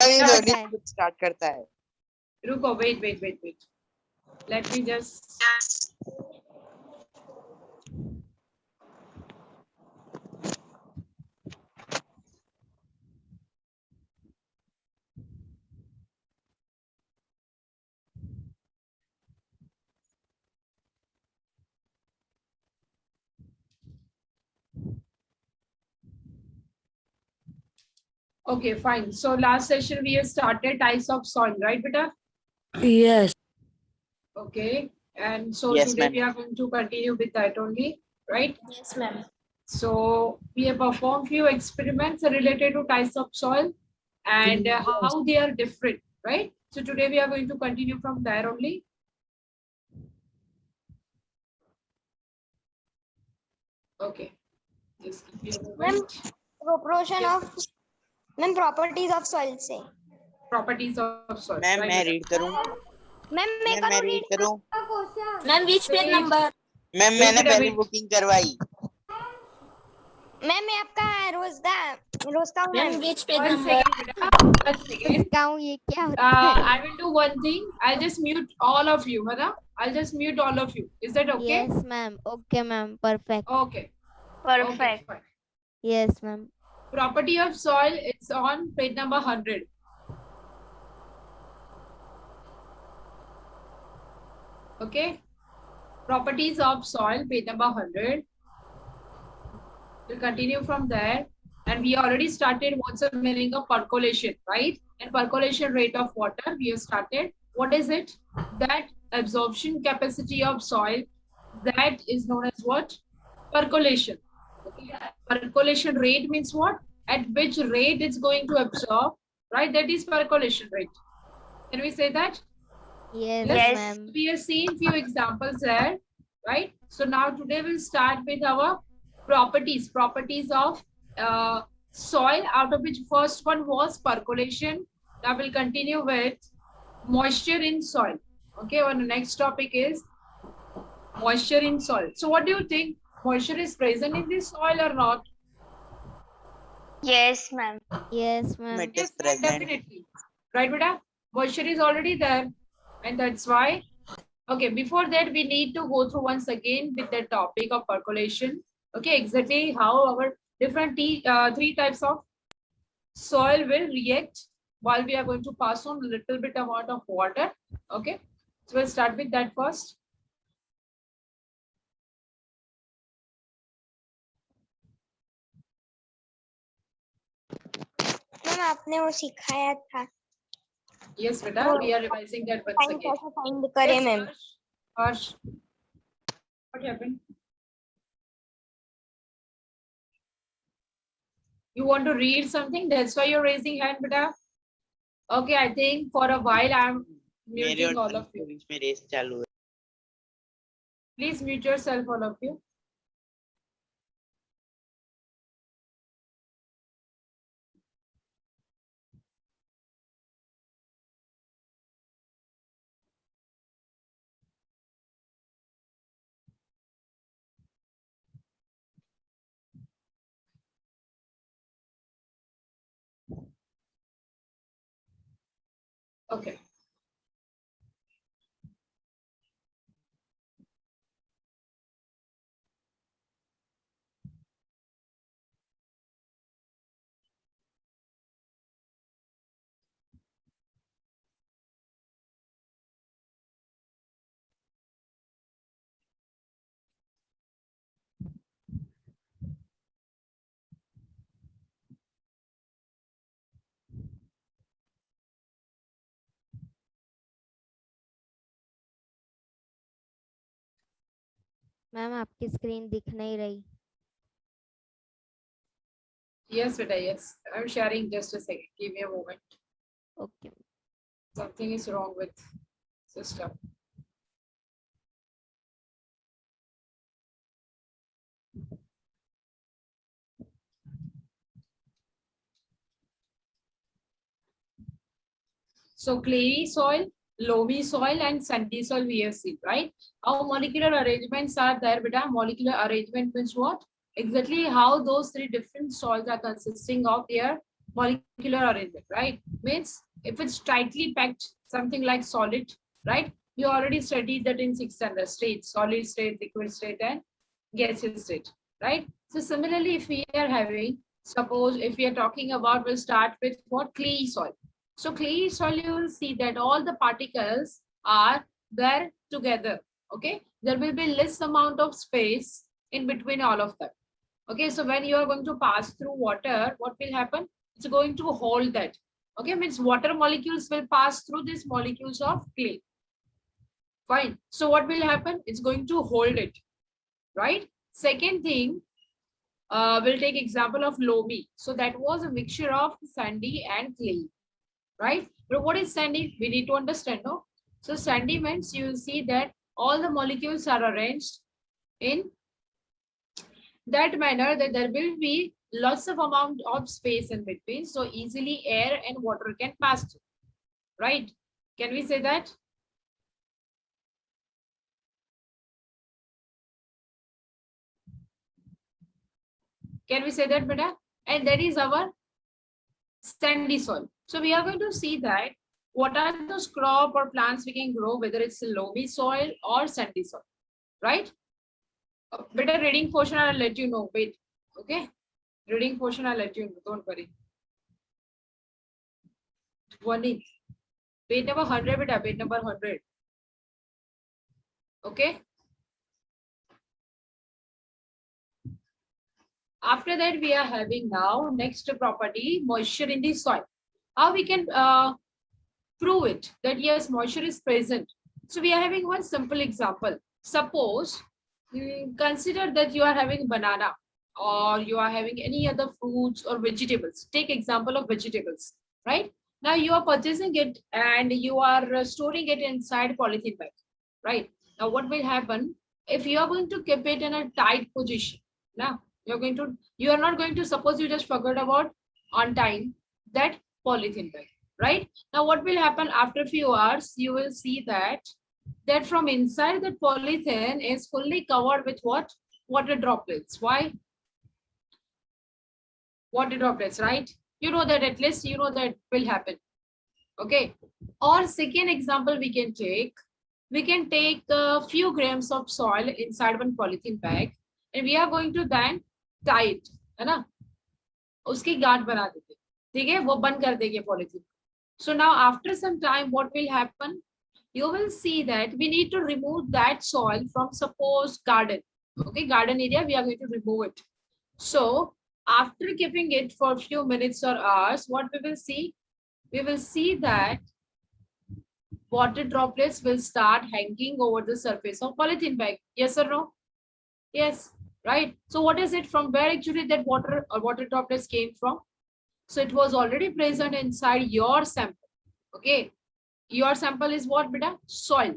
Start करता है. रुको, wait. Let me just. Okay, fine. So last session we have started types of soil, right, beta? Yes. Okay. And so Yes, today ma'am. we are going to continue with that only, right? Yes, ma'am. So we have performed few experiments related to types of soil and how they are different, right? So today we are going to continue from there only. Okay. Just give me a moment. Proportion of properties of soil से. Properties of soil. Ma'am right, मैं beta? Read करूं. Ma'am मैं ma'am मैं करूँ read करूं. Ma'am, which page number? Ma'am मैंने पहले booking करवाई. मैम मैं आपका रोज का हूँ. Ma'am, which page One number? second, beta. 1 second. ये क्या होता है? I will do one thing. I'll just mute all of you, Hana. I'll just mute all of you. Is that okay? Yes, ma'am. Okay, ma'am. Perfect. Okay. Perfect. Okay, fine. Yes, ma'am. Property of soil, it's on page number 100. Okay. Properties of soil, page number 100. We'll continue from there. And we already started what's the meaning of percolation, right? And percolation rate of water, we have started. What is it? That absorption capacity of soil, that is known as what? Percolation. Okay. Percolation rate means what? At which rate it's going to absorb, right? That is percolation rate. Can we say that? Yes, Let's- ma'am. We have seen few examples there, right? So now today we'll start with our properties of soil, out of which first one was percolation. Now we'll continue with moisture in soil. Okay, and the next topic is moisture in soil. So what do you think? Moisture is present in this soil or not? Yes, ma'am. Yes, It ma'am. is Yes, present. definitely. Right, beta? Moisture is already there. And that's why. Okay, before that, we need to go through once again with the topic of percolation. Okay, exactly how our different three types of soil will react while we are going to pass on a little bit amount of water. Okay, so we'll start with that first. Ma'am आपने वो सिखाया था. Yes, beta, we are revising that once Find again. कैसे find करें Yes, ma'am? Harsh. What happened? You want to read something? That's why you're raising hand, beta. Okay, I think for a while I'm मेरे muting और all of के you. बीच में race चालू है. Please mute yourself, all of you. Okay. Ma'am आपकी screen दिख नहीं रही. Yes, beta, yes. I'm sharing just a second. Give me a moment. Okay. Something is wrong with system. So clayey soil, loamy soil, and sandy soil we have seen, right? How molecular arrangements are there, beta? Molecular arrangement means what? Exactly how those three different soils are consisting of their molecular arrangement, right? Means if it's tightly packed, something like solid, right? You already studied that in 6 standard states, solid state, liquid state, and gaseous state, right? So similarly, if we are having, suppose if we are talking about, we'll start with what? Clayey soil. So clayey soil, you will see that all the particles are there together, okay? There will be less amount of space in between all of them. Okay, so when you are going to pass through water, what will happen? It's going to hold that. Okay, means water molecules will pass through these molecules of clay. Fine. So what will happen? It's going to hold it, right? Second thing, we'll take example of loamy. So that was a mixture of sandy and clay, right? But what is sandy? We need to understand, no? So sandy means you will see that all the molecules are arranged in that manner that there will be lots of amount of space in between, so easily air and water can pass through, right? Can we say that? Can we say that, beta? And that is our sandy soil. So we are going to see that what are those crop or plants we can grow, whether it's loamy soil or sandy soil, right? Better reading portion, I'll let you know. Wait, okay? Reading portion, I'll let you know. Don't worry. One is page number 100, beta, page number 100. Okay. After that, we are having now next property, moisture in the soil. How we can prove it that yes, moisture is present. So we are having one simple example. Suppose consider that you are having banana or you are having any other fruits or vegetables. Take example of vegetables, right? Now you are purchasing it and you are storing it inside polythene bag, right? Now what will happen if you are going to keep it in a tight position? Now you are not going to, suppose you just forgot about untying that polythene bag, right? Now what will happen after a few hours? You will see that from inside the polythene is fully covered with what? Water droplets. Why? Water droplets, right? You know that, at least you know that will happen. Okay. Or second example we can take a few grams of soil inside one polythene bag and we are going to then tie it, है ना? उसकी गांठ बना देते, ठीक है? वो बंद कर देंगे polythene. So now after some time, what will happen? You will see that we need to remove that soil from, suppose, garden. Okay, garden area, we are going to remove it. So after keeping it for a few minutes or hours, what we will see? We will see that water droplets will start hanging over the surface of polythene bag. Yes or no? Yes, right. So what is it? From where actually that water or water droplets came from? So it was already present inside your sample. Okay, your sample is what, beta? Soil.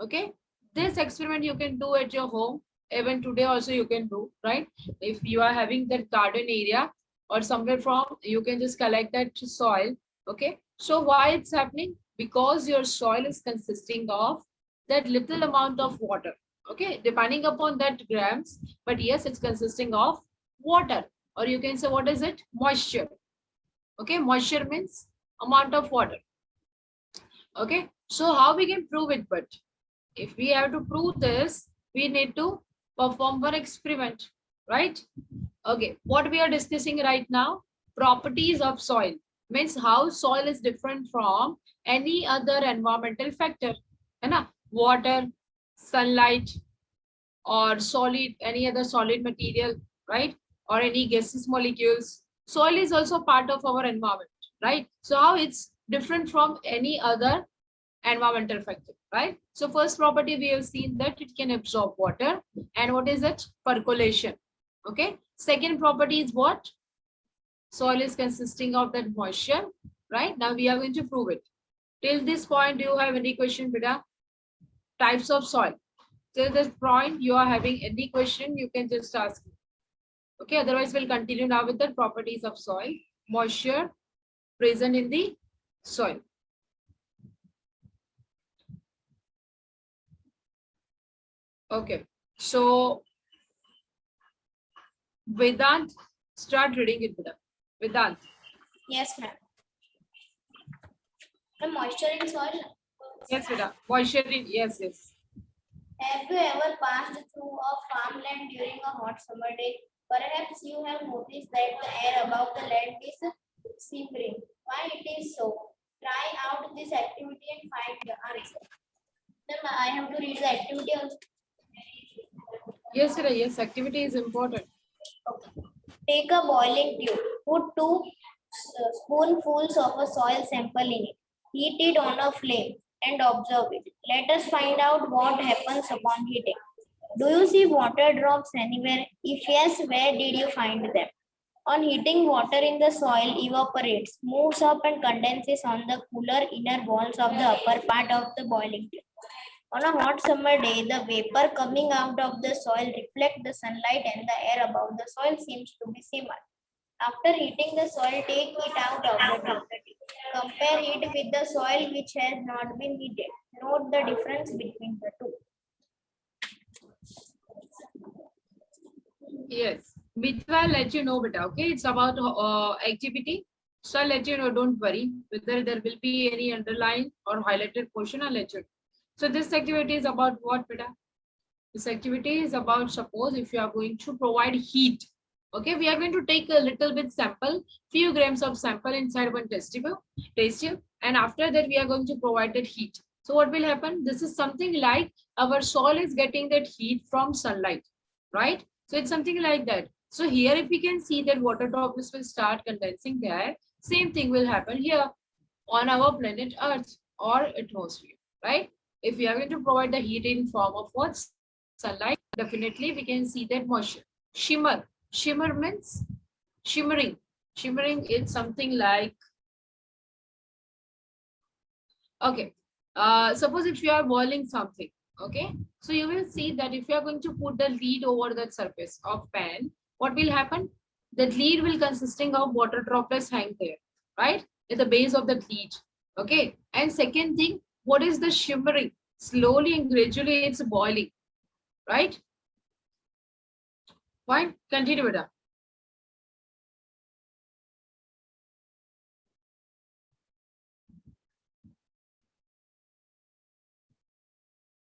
Okay, this experiment you can do at your home. Even today also you can do, right? If you are having that garden area or somewhere from, you can just collect that soil. Okay, so why it's happening? Because your soil is consisting of that little amount of water. Okay, depending upon that grams, but yes, it's consisting of water, or you can say what is it? Moisture. Okay, moisture means amount of water. Okay, so how we can prove it? But if we have to prove this, we need to perform one experiment, right? Okay, what we are discussing right now, properties of soil, means how soil is different from any other environmental factor, है ना? Water, sunlight, or solid, any other solid material, right? Or any gaseous molecules. Soil is also part of our environment, right? So how it's different from any other environmental factor, right? So first property we have seen that it can absorb water, and what is it? Percolation. Okay. Second property is what? Soil is consisting of that moisture, right? Now we are going to prove it. Till this point, do you have any question, beta? Types of soil. Till this point, you are having any question, you can just ask me. Okay, otherwise we'll continue now with the properties of soil. Moisture present in the soil. Okay, so Vedant, start reading it, Vedant. Yes, ma'am. The moisture in soil. Yes, beta. Moisture in, yes. Have you ever passed through a farmland during a hot summer day? Perhaps you have noticed that the air above the land is simmering. Why it is so? Try out this activity and find the answer. Then I have to read the activity also. Yes, beta. Yes, activity is important. Okay. Take a boiling tube. Put 2 spoonfuls of a soil sample in it. Heat it on a flame and observe it. Let us find out what happens upon heating. Do you see water drops anywhere? If yes, where did you find them? On heating, water in the soil evaporates, moves up and condenses on the cooler inner walls of the upper part of the boiling tube. On a hot summer day, the vapor coming out of the soil reflects the sunlight and the air above the soil seems to be simmered. After heating the soil, take it out of the tube. Compare it with the soil which has not been heated. Note the difference between the two. Yes. Mitwa, I'll let you know, beta. Okay, it's about activity. So I'll let you know. Don't worry whether there will be any underlined or highlighted portion. I'll let you know. So this activity is about what, beta? This activity is about, suppose if you are going to provide heat. Okay, we are going to take a little bit sample, few grams of sample inside one test tube, and after that we are going to provide that heat. So what will happen? This is something like our soil is getting that heat from sunlight, right? So it's something like that. So here if we can see that water droplets will start condensing there, same thing will happen here on our planet Earth or atmosphere, right? If we are going to provide the heat in form of what? Sunlight, definitely we can see that moisture. Shimmer. Shimmer means shimmering. Shimmering is something like, okay, suppose if you are boiling something, okay, so you will see that if you are going to put the lid over the surface of pan, what will happen? That lid will consisting of water droplets hang there, right, at the base of the lid. Okay, and second thing, what is the shimmering? Slowly and gradually it's boiling, right? Fine, continue with that.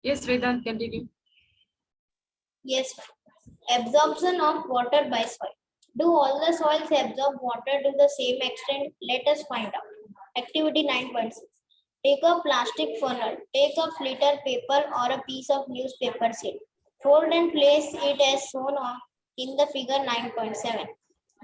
Yes, Vedant, continue. Yes, absorption of water by soil. Do all the soils absorb water to the same extent? Let us find out. Activity 9.6. Take a plastic funnel. Take a flitter paper or a piece of newspaper sheet. Fold and place it as shown in the figure 9.7.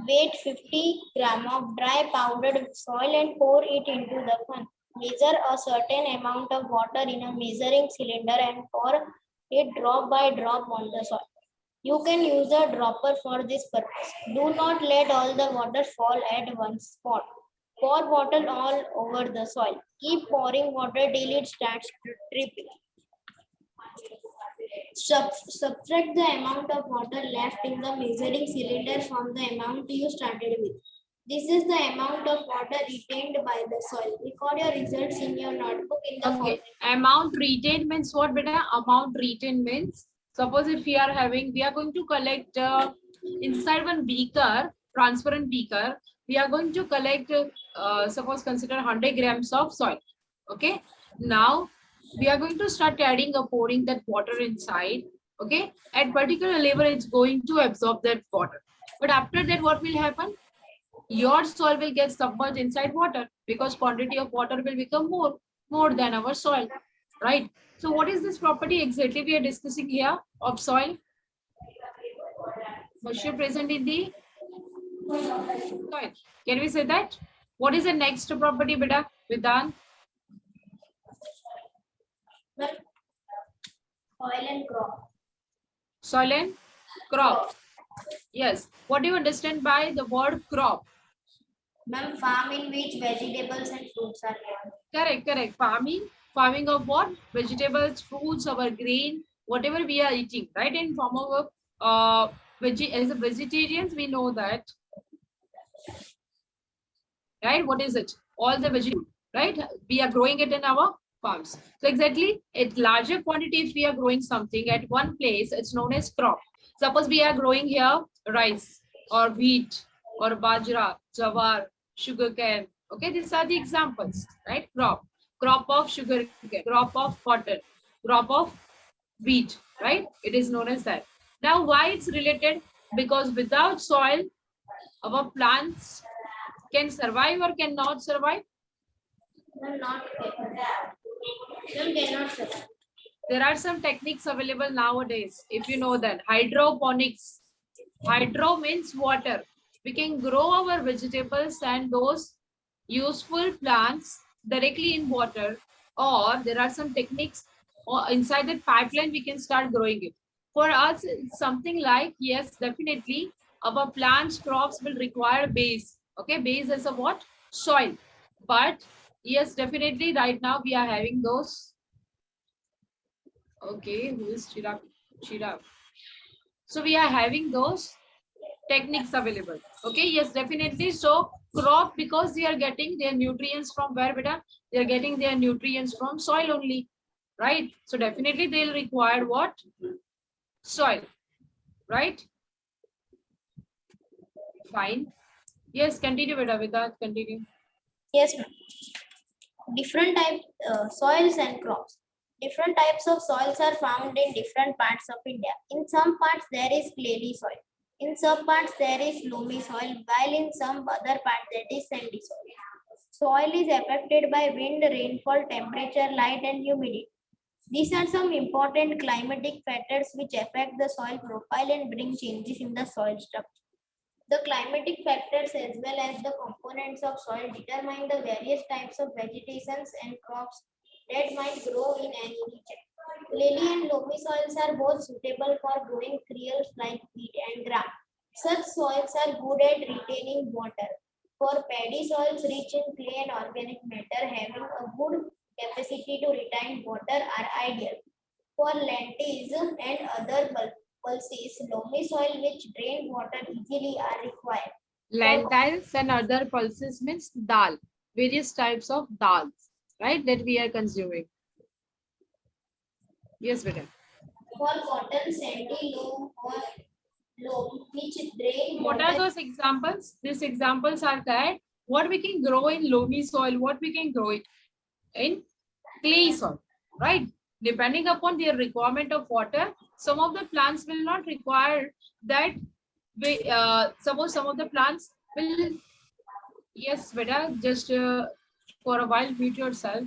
Weight 50 gram of dry powdered soil and pour it into the funnel. Measure a certain amount of water in a measuring cylinder and pour it drop by drop on the soil. You can use a dropper for this purpose. Do not let all the water fall at one spot. Pour water all over the soil. Keep pouring water till it starts dripping. Subtract the amount of water left in the measuring cylinder from the amount you started with. This is the amount of water retained by the soil. Record your results in your notebook in the Okay, amount retained means what, beta? Amount retained means, suppose if we are going to collect inside one beaker, transparent beaker, we are going to collect, suppose consider 100 grams of soil. Okay, now we are going to start adding or pouring that water inside. Okay, at particular level, it's going to absorb that water. But after that, what will happen? Your soil will get submerged inside water because quantity of water will become more than our soil, right? So what is this property exactly we are discussing here of soil? Moisture present in the soil. Can we say that? What is the next property, beta? Vedant? soil and crop. Soil and crop. Yes. What do you understand by the word crop? Ma'am, farm in which vegetables and fruits are grown. Correct. Farming of what? Vegetables, fruits, our grain, whatever we are eating, right? In form of as a vegetarians, we know that, right? What is it? All the vegetables, right? We are growing it in our farms. So exactly, at larger quantity, if we are growing something at one place, it's known as crop. Suppose we are growing here rice or wheat or bajra, jawar, sugarcane. Okay, these are the examples, right? Crop of sugarcane, crop of cotton, crop of wheat, right? It is known as that. Now, why it's related? Because without soil, our plants can survive or cannot survive. No, not some cannot survive. There are some techniques available nowadays. If you know that hydroponics, hydro means water. We can grow our vegetables and those useful plants directly in water, or there are some techniques or inside that pipeline we can start growing it. For us, it's something like, yes, definitely our plants, crops will require base. Okay, base as a what? Soil. But yes, definitely right now we are having those. Okay, who is Chirag? Chirag. So we are having those techniques available. Okay, yes, definitely. So crop, because they are getting their nutrients from where, beta? They are getting their nutrients from soil only, right? So definitely they'll require what? Soil, right? Fine. Yes, continue, beta, with that, continue. Yes, ma'am. Different type soils and crops. Different types of soils are found in different parts of India. In some parts there is clayey soil. In some parts there is loamy soil, while in some other parts there is sandy soil. Soil is affected by wind, rainfall, temperature, light, and humidity. These are some important climatic factors which affect the soil profile and bring changes in the soil structure. The climatic factors as well as the components of soil determine the various types of vegetations and crops that might grow in any region. Lily and loamy soils are both suitable for growing cereals like wheat and gram. Such soils are good at retaining water. For paddy soils rich in clay and organic matter having a good capacity to retain water are ideal. For lentils and other pulses, loamy soil which drain water easily are required. Lentils and other pulses means dal, various types of dals, right? That we are consuming. Yes, beta. For cotton, sandy loam or loam which drain What water. are those examples? These examples are that what we can grow in loamy soil, what we can grow in clay soil, right? Depending upon their requirement of water, some of the plants will not require that. Suppose some of the plants will, yes, beta, just for a while, mute yourself.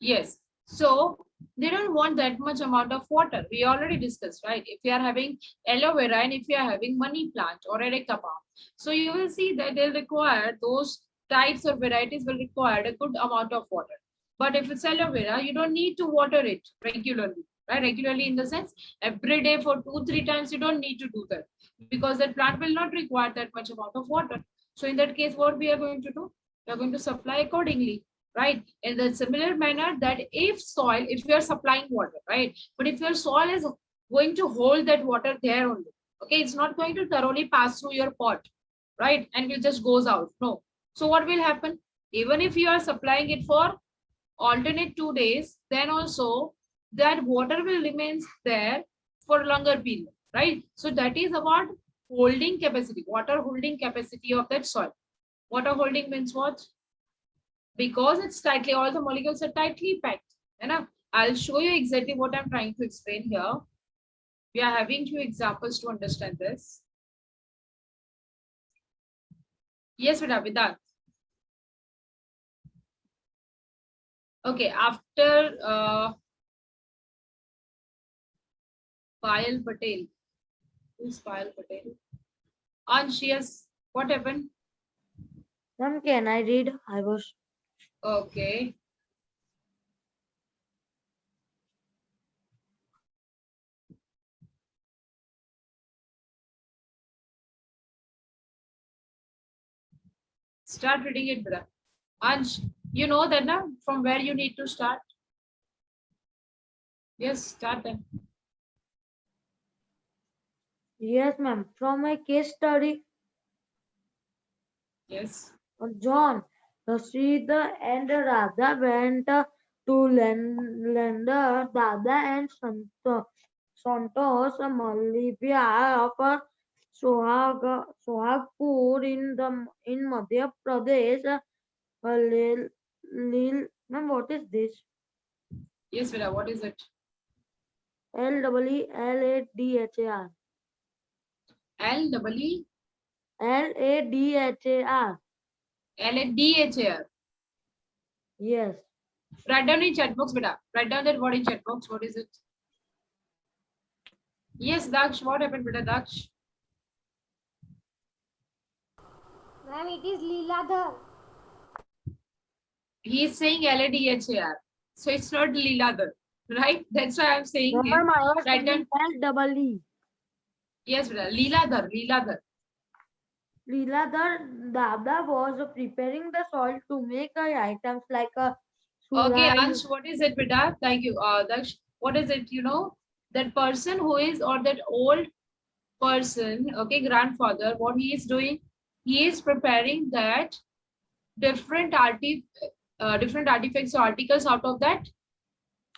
Yes. So they don't want that much amount of water. We already discussed, right? If you are having aloe vera and if you are having money plant or areca palm, so you will see that they'll require those types or varieties will require a good amount of water. But if it's aloe vera, you don't need to water it regularly, right? Regularly in the sense every day for 2-3 times, you don't need to do that because that plant will not require that much amount of water. So in that case, what we are going to do? We are going to supply accordingly, right? In the similar manner that if you are supplying water, right? But if your soil is going to hold that water there only, okay, it's not going to thoroughly pass through your pot, right? And it just goes out. No. So what will happen? Even if you are supplying it for alternate 2 days, then also that water will remain there for longer period, right? So that is about holding capacity, water holding capacity of that soil. Water holding means what? Because it's tightly, all the molecules are tightly packed. And I'll show you exactly what I'm trying to explain here. We are having 2 examples to understand this. Yes, Vedant. Okay, after Payal Patel. Who's Payal Patel? Ansh, yes. What happened? Ma'am, can I read? I was. Okay. Start reading it, brother. Ansh, you know that now from where you need to start? Yes, start then. Yes, ma'am. From my case study, Yes. John, Sridhar and Radha went to lender Dada and Santos Malivia of Sohagpur in Madhya Pradesh. Ma'am, what is this? Yes, Vida, what is it? LEELADHAR. LEE LADHAR. LADHAR. Yes. Write down in chat box, Vida. Write down that word in chat box. What is it? Yes, Daksh. What happened, Vida? Daksh. Ma'am, it is Leeladhar. He is saying LADHAR. So it's not Leeladhar, right? That's why I'm saying No, it. ma'am, I was Write down. saying LEE. Yes, Vida. Leeladhar. Leeladhar. Leeladhar Dada was preparing the soil to make items like a Okay, surai. Ansh, what is it, Vida? Thank you. Daksh, what is it? You know, that person who is, or that old person, okay, grandfather, what he is doing, he is preparing that different artifacts or articles out of that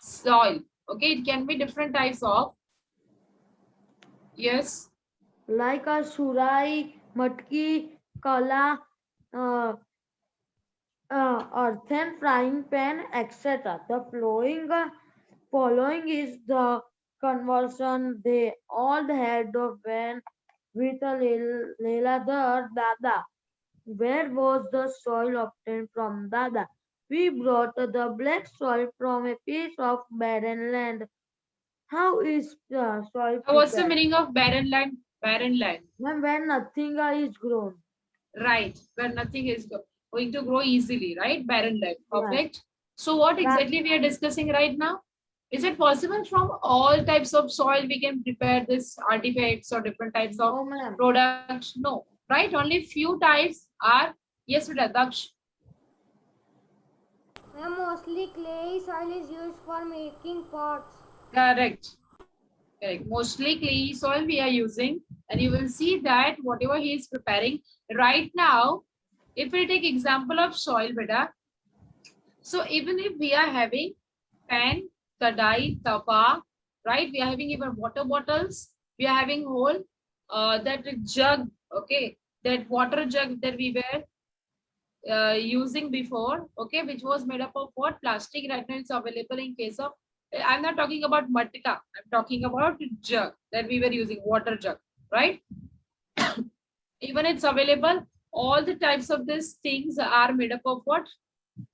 soil. Okay, it can be different types of, yes, Like a surai, matki, kala, uh, earthen frying pan, etc. The following is the conversion they all had when with a Leeladhar Dada. Where was the soil obtained from Dada? We brought the black soil from a piece of barren land. How is the soil what's the prepared? meaning of barren land? Barren land, When nothing is grown. right, where nothing is going to grow easily, right? Barren land, Yeah. perfect. So what exactly we are discussing right now? Is it possible from all types of soil we can prepare this artifacts or different types of No, ma'am. products? No, right? Only few types are, yes, Daksh. Ma'am, mostly clay soil is used for making pots. Correct. Correct. Mostly clay soil we are using, and you will see that whatever he is preparing right now, if we take example of soil, beta, so even if we are having pan, kadai, tapa, right? We are having even water bottles. We are having whole that jug, okay, that water jug that we were using before, okay, which was made up of what? Plastic. Right now it's available in case of, I'm not talking about matika, I'm talking about jug that we were using, water jug, right? Even it's available. All the types of these things are made up of what?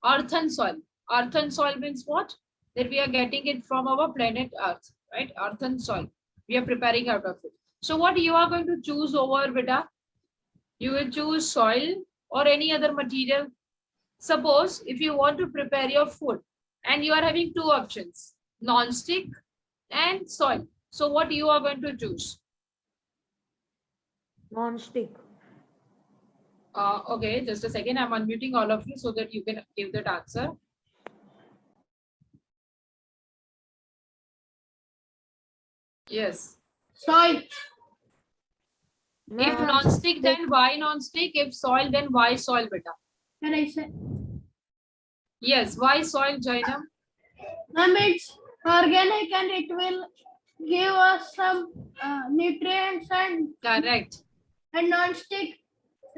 Earthen soil. Earthen soil means what? That we are getting it from our planet Earth, right? Earthen soil. We are preparing out of it. So what you are going to choose over, Vita? You will choose soil or any other material. Suppose if you want to prepare your food and you are having two options, non-stick and soil. So what you are going to choose? Non-stick. Okay, just a second. I'm unmuting all of you so that you can give that answer. Yes. Soil. If Ma'am, non-stick, then why non-stick? If soil, then why soil, beta? Can I say? Yes, why soil, Jainam? Ma'am, it's organic and it will give us some nutrients Correct. and non-stick.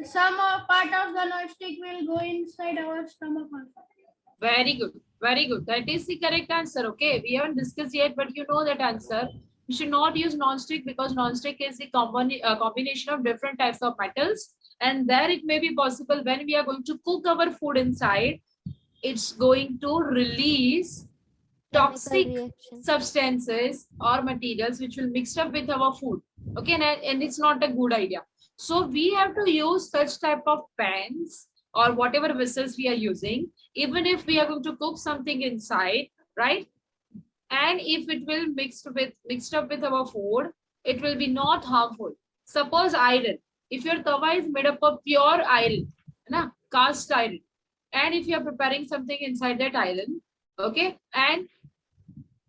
Some part of the non-stick will go inside our stomach also. Very good. Very good. That is the correct answer. Okay. We haven't discussed yet, but you know that answer. You should not use non-stick because non-stick is the combination of different types of metals. And there it may be possible when we are going to cook our food inside, it's going to release toxic substances or materials which will mix up with our food. Okay. And it's not a good idea. So we have to use such type of pans or whatever vessels we are using, even if we are going to cook something inside, right? And if it will mixed up with our food, it will be not harmful. Suppose iron. If your tawa is made up of pure iron, cast iron, and if you are preparing something inside that iron, okay, and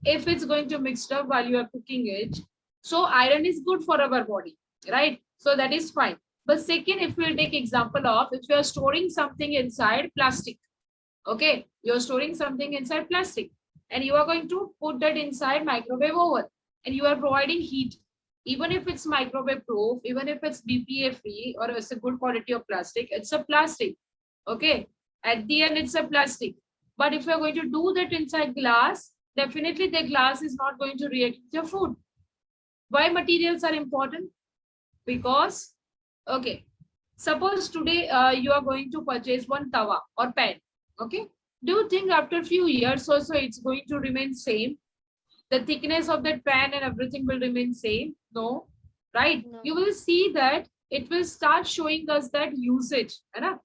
if it's going to mix up while you are cooking it, so iron is good for our body, right? So that is fine. But second, if we'll take example of if you are storing something inside plastic, Okay, you're storing something inside plastic and you are going to put that inside microwave oven and you are providing heat. Even if it's microwave proof, even if it's BPA free or it's a good quality of plastic, it's a plastic. Okay, at the end, it's a plastic. But if you're going to do that inside glass, definitely the glass is not going to react with your food. Why materials are important? Because, okay, suppose today you are going to purchase one tawa or pan. Okay, do you think after a few years also it's going to remain same? The thickness of that pan and everything will remain same? No, right? No. You will see that it will start showing us that usage, है ना?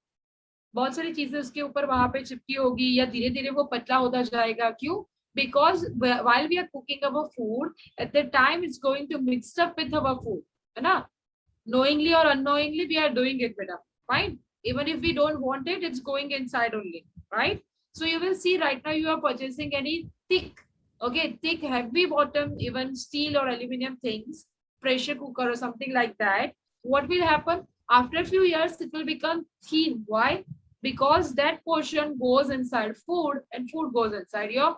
बहुत सारी चीजें उसके ऊपर वहां पे चिपकी होगी या धीरे धीरे वो पतला होता जाएगा. क्यों? Because while we are cooking our food, at the time it's going to mix up with our food, है ना? Knowingly or unknowingly, we are doing it, beta. Fine. Even if we don't want it, it's going inside only, right? So you will see right now you are purchasing any thick, okay, thick, heavy bottom, even steel or aluminum things, pressure cooker or something like that. What will happen? After a few years, it will become thin. Why? Because that portion goes inside food and food goes inside your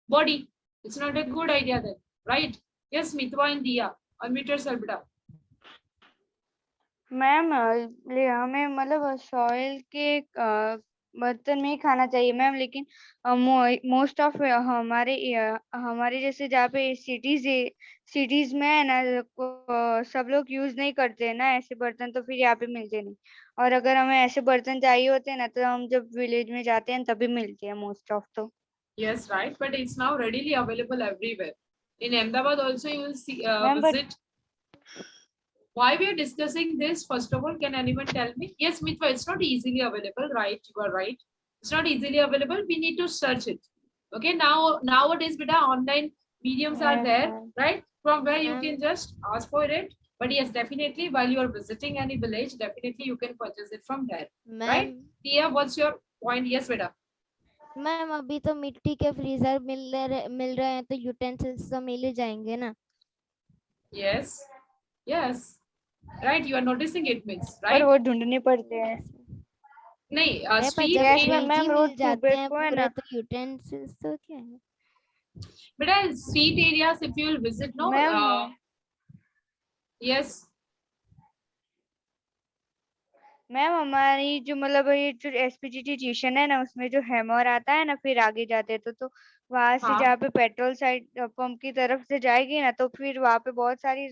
body. It's not a good idea then, right? Yes, Mitwa and Dia. Unmute yourself, beta. Ma'am हमें मतलब soil के बर्तन में ही खाना चाहिए ma'am, लेकिन most of हमारे जैसे जहाँ पे सिटीज में है ना, सब लोग यूज नहीं करते हैं ना ऐसे बर्तन, तो फिर यहाँ पे मिलते नहीं. और अगर हमें ऐसे बर्तन चाहिए होते हैं ना, तो हम जब विलेज में जाते हैं तभी मिलते हैं मोस्ट ऑफ. तो Yes, right. But it's now readily available everywhere. In Ahmedabad also you will see, visit. Why we are discussing this? First of all, can anyone tell me? Yes, Mitwa, it's not easily available, right? You are right. It's not easily available. We need to search it. Okay, nowadays, beta, online mediums are there, right? From where you can just ask for it. But yes, definitely, while you are visiting any village, definitely you can purchase it from there, right? Tia, what's your point? Yes, beta. Ma'am अभी तो मिट्टी के freezer मिल रहे हैं, तो utensils तो मिल ही जाएंगे ना. Yes, yes, right. You are noticing it means, पर right? वो ढूंढने पड़ते हैं. नहीं, street जब area में मैम मिल रोज जाते हैं को है पूरे, ना. तो यूटेंसिल्स तो क्या है. but street areas, if you will visit, no, ma'am yes. Ma'am हमारी जो मतलब ये जो एसपीजीटी ट्यूशन है ना, उसमें जो हैमर आता है ना, फिर आगे जाते हैं तो वहां से हाँ. जहाँ पे पेट्रोल साइड पंप की तरफ से जाएगी ना, तो फिर वहां पे बहुत सारी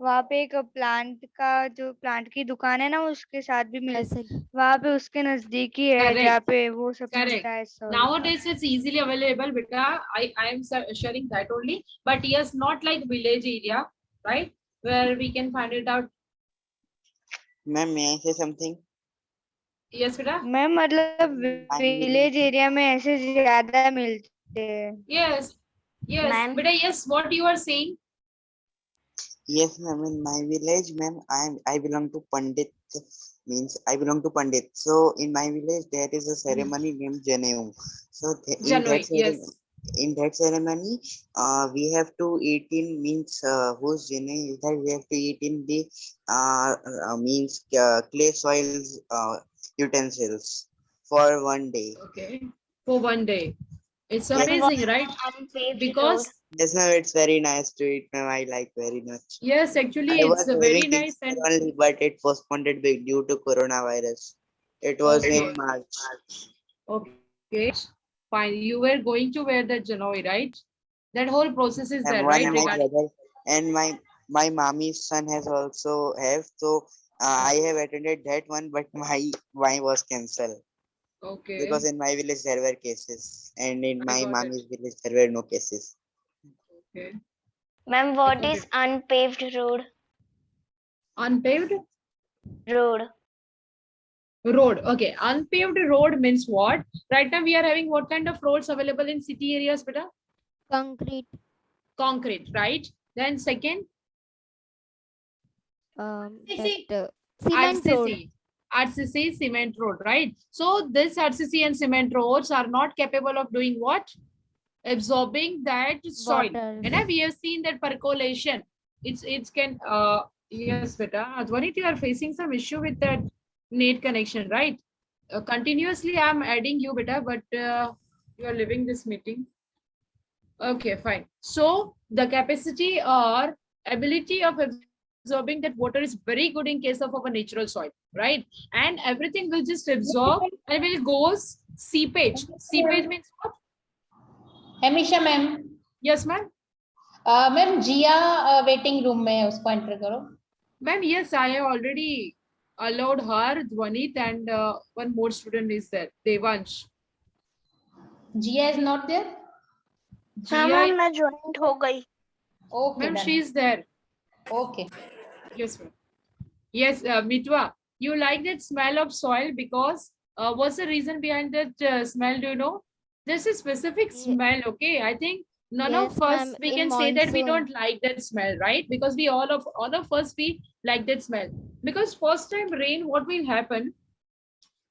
वहां पे एक प्लांट की दुकान है ना, उसके साथ भी मिलती, वहां पे उसके नजदीक ही है जहाँ पे वो सब मिलता है. Nowadays it's easily available, beta. I am sharing that only, but yes, not like village area, right, where we can find it out. Ma'am, may I say something? Yes, beta. Ma'am मतलब village area में ऐसे ज्यादा मिलते हैं. Yes, Ma'am. beta. Yes, what you are saying? Yes, ma'am. In my village, ma'am, I belong to Pandit. Means I belong to Pandit. So in my village, there is a ceremony named Janeum. So in that ceremony, we have to eat in means whose Janeum is that we have to eat in the means clay soils utensils for 1 day. Okay, for 1 day. It's amazing, right? Because yes, ma'am, it's very nice to eat, ma'am. I like very much. yes, actually, I it's was very having nice it and only, but it postponed due to coronavirus. It was Okay. in March. okay, fine. You were going to wear that Janoi, right? That whole process is And there, one right? of my Regarding brother and my mommy's son has also have. So I have attended that one, but my was cancelled okay. because in my village there were cases, and in I my got it. mommy's village there were no cases. Okay. Ma'am, what is unpaved road? Unpaved Road. road. Okay. Unpaved road means what? Right now we are having what kind of roads available in city areas, beta? Concrete. Concrete, right? Then second, Cement road. RCC cement road, right? So this RCC and cement roads are not capable of doing what? Absorbing that soil. Water. And we have seen that percolation. It can yes, beta. Advanit, you are facing some issue with that net connection, right? continuously I'm adding you, beta, but you are leaving this meeting. Okay, fine. So the capacity or ability of absorbing that water is very good in case of our natural soil, right? And everything will just absorb and will goes seepage. Seepage means what? Hemisha ma'am, Yes, ma'am. Ma'am Jiya waiting room में है, उसको enter करो. Ma'am, yes, I have already allowed her, Dwanit, and one more student is there, Devansh. Jia is not there. हाँ Jia, ma'am मैं joined हो गई. Okay ma'am, she is there. Okay. Yes, ma'am. Yes, Mitwa, you like that smell of soil because what's the reason behind that smell? Do you know? There's a specific Ye- smell. Okay, I think none of Yes, us ma'am, we in can say that we monsoon. don't like that smell, right? Because we all of us we like that smell. Because first time rain, what will happen?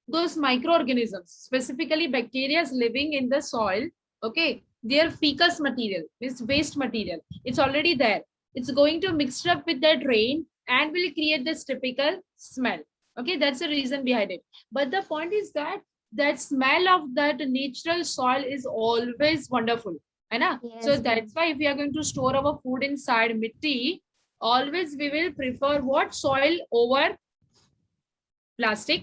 Those microorganisms, specifically bacteria living in the soil, okay, their fecus material, this waste material, it's already there. It's going to mix up with that rain and will create this typical smell. Okay, that's the reason behind it. But the point is that that smell of that natural soil is always wonderful. Right? Yes, So ma'am. that's why if we are going to store our food inside mitti, always we will prefer what? Soil over plastic.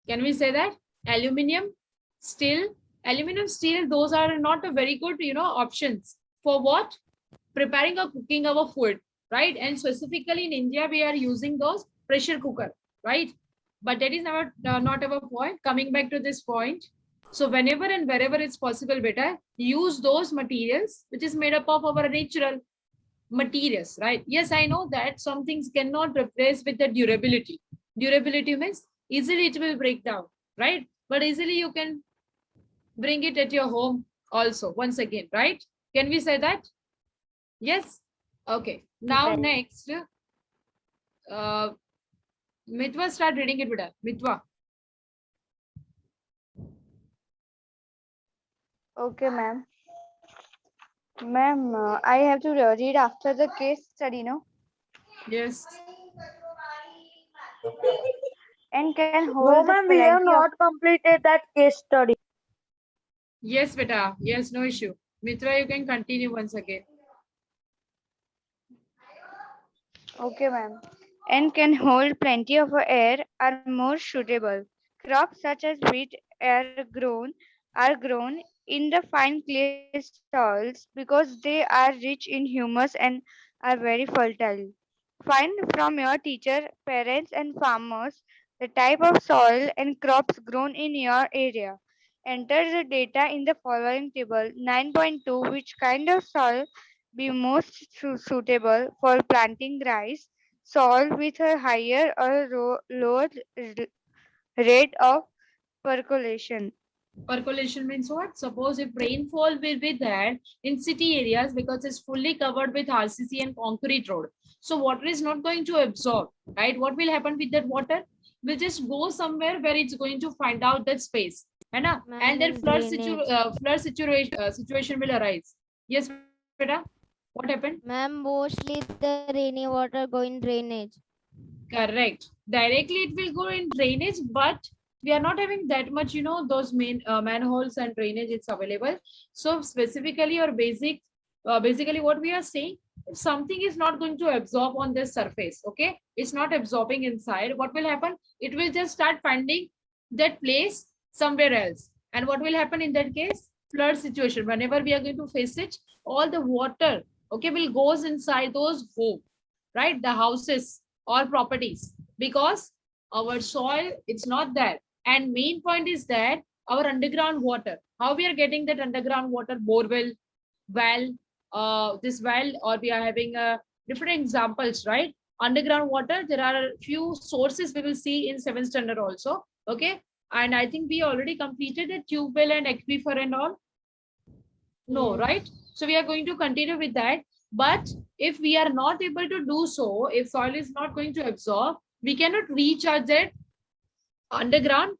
Can we say that? Aluminium, steel, aluminum, steel, those are not a very good, options for what? Preparing or cooking our food, right? And specifically in India, we are using those pressure cooker, right? But that is not our point. Coming back to this point. So whenever and wherever it's possible, better use those materials which is made up of our natural materials, right? Yes, I know that some things cannot replace with the durability. Durability means easily it will break down, right? But easily you can bring it at your home also once again, right? Can we say that? Yes. Okay. Now Right. next, Mitwa, start reading it, beta. Mitwa. Okay, ma'am. Ma'am, I have to read after the case study, no? Yes. And can No, hold ma'am, we have plenty of. not completed that case study. Yes, beta. Yes, no issue. Mitra, you can continue once again. Okay, ma'am. And can hold plenty of air are more suitable. Crops such as wheat are grown in the fine clay soils because they are rich in humus and are very fertile. Find from your teacher, parents, and farmers the type of soil and crops grown in your area. Enter the data in the following table. 9.2, which kind of soil be most suitable for planting rice? Soil with a higher or lower rate of percolation. Percolation means what? Suppose if rainfall will be there in city areas because it's fully covered with RCC and concrete road. So water is not going to absorb, right? What will happen with that water? Will just go somewhere where it's going to find out that space. And then in flood, drainage. situation will arise. Yes, beta? What happened? Ma'am, mostly the rainy water go in drainage. Correct. Directly it will go in drainage, but we are not having that much, those main manholes and drainage it's available. So specifically or basically what we are saying, if something is not going to absorb on this surface, okay, it's not absorbing inside, what will happen? It will just start finding that place somewhere else. And what will happen in that case? Flood situation. Whenever we are going to face it, all the water, okay, will goes inside those home, right? The houses or properties, because our soil it's not there. And main point is that our underground water, how we are getting that underground water? Borewell, well, this well, or we are having different examples, right? Underground water, there are a few sources we will see in 7th standard also, okay? And I think we already completed the tube well and aquifer and all. No, Yes. right? So we are going to continue with that. But if we are not able to do so, if soil is not going to absorb, we cannot recharge that underground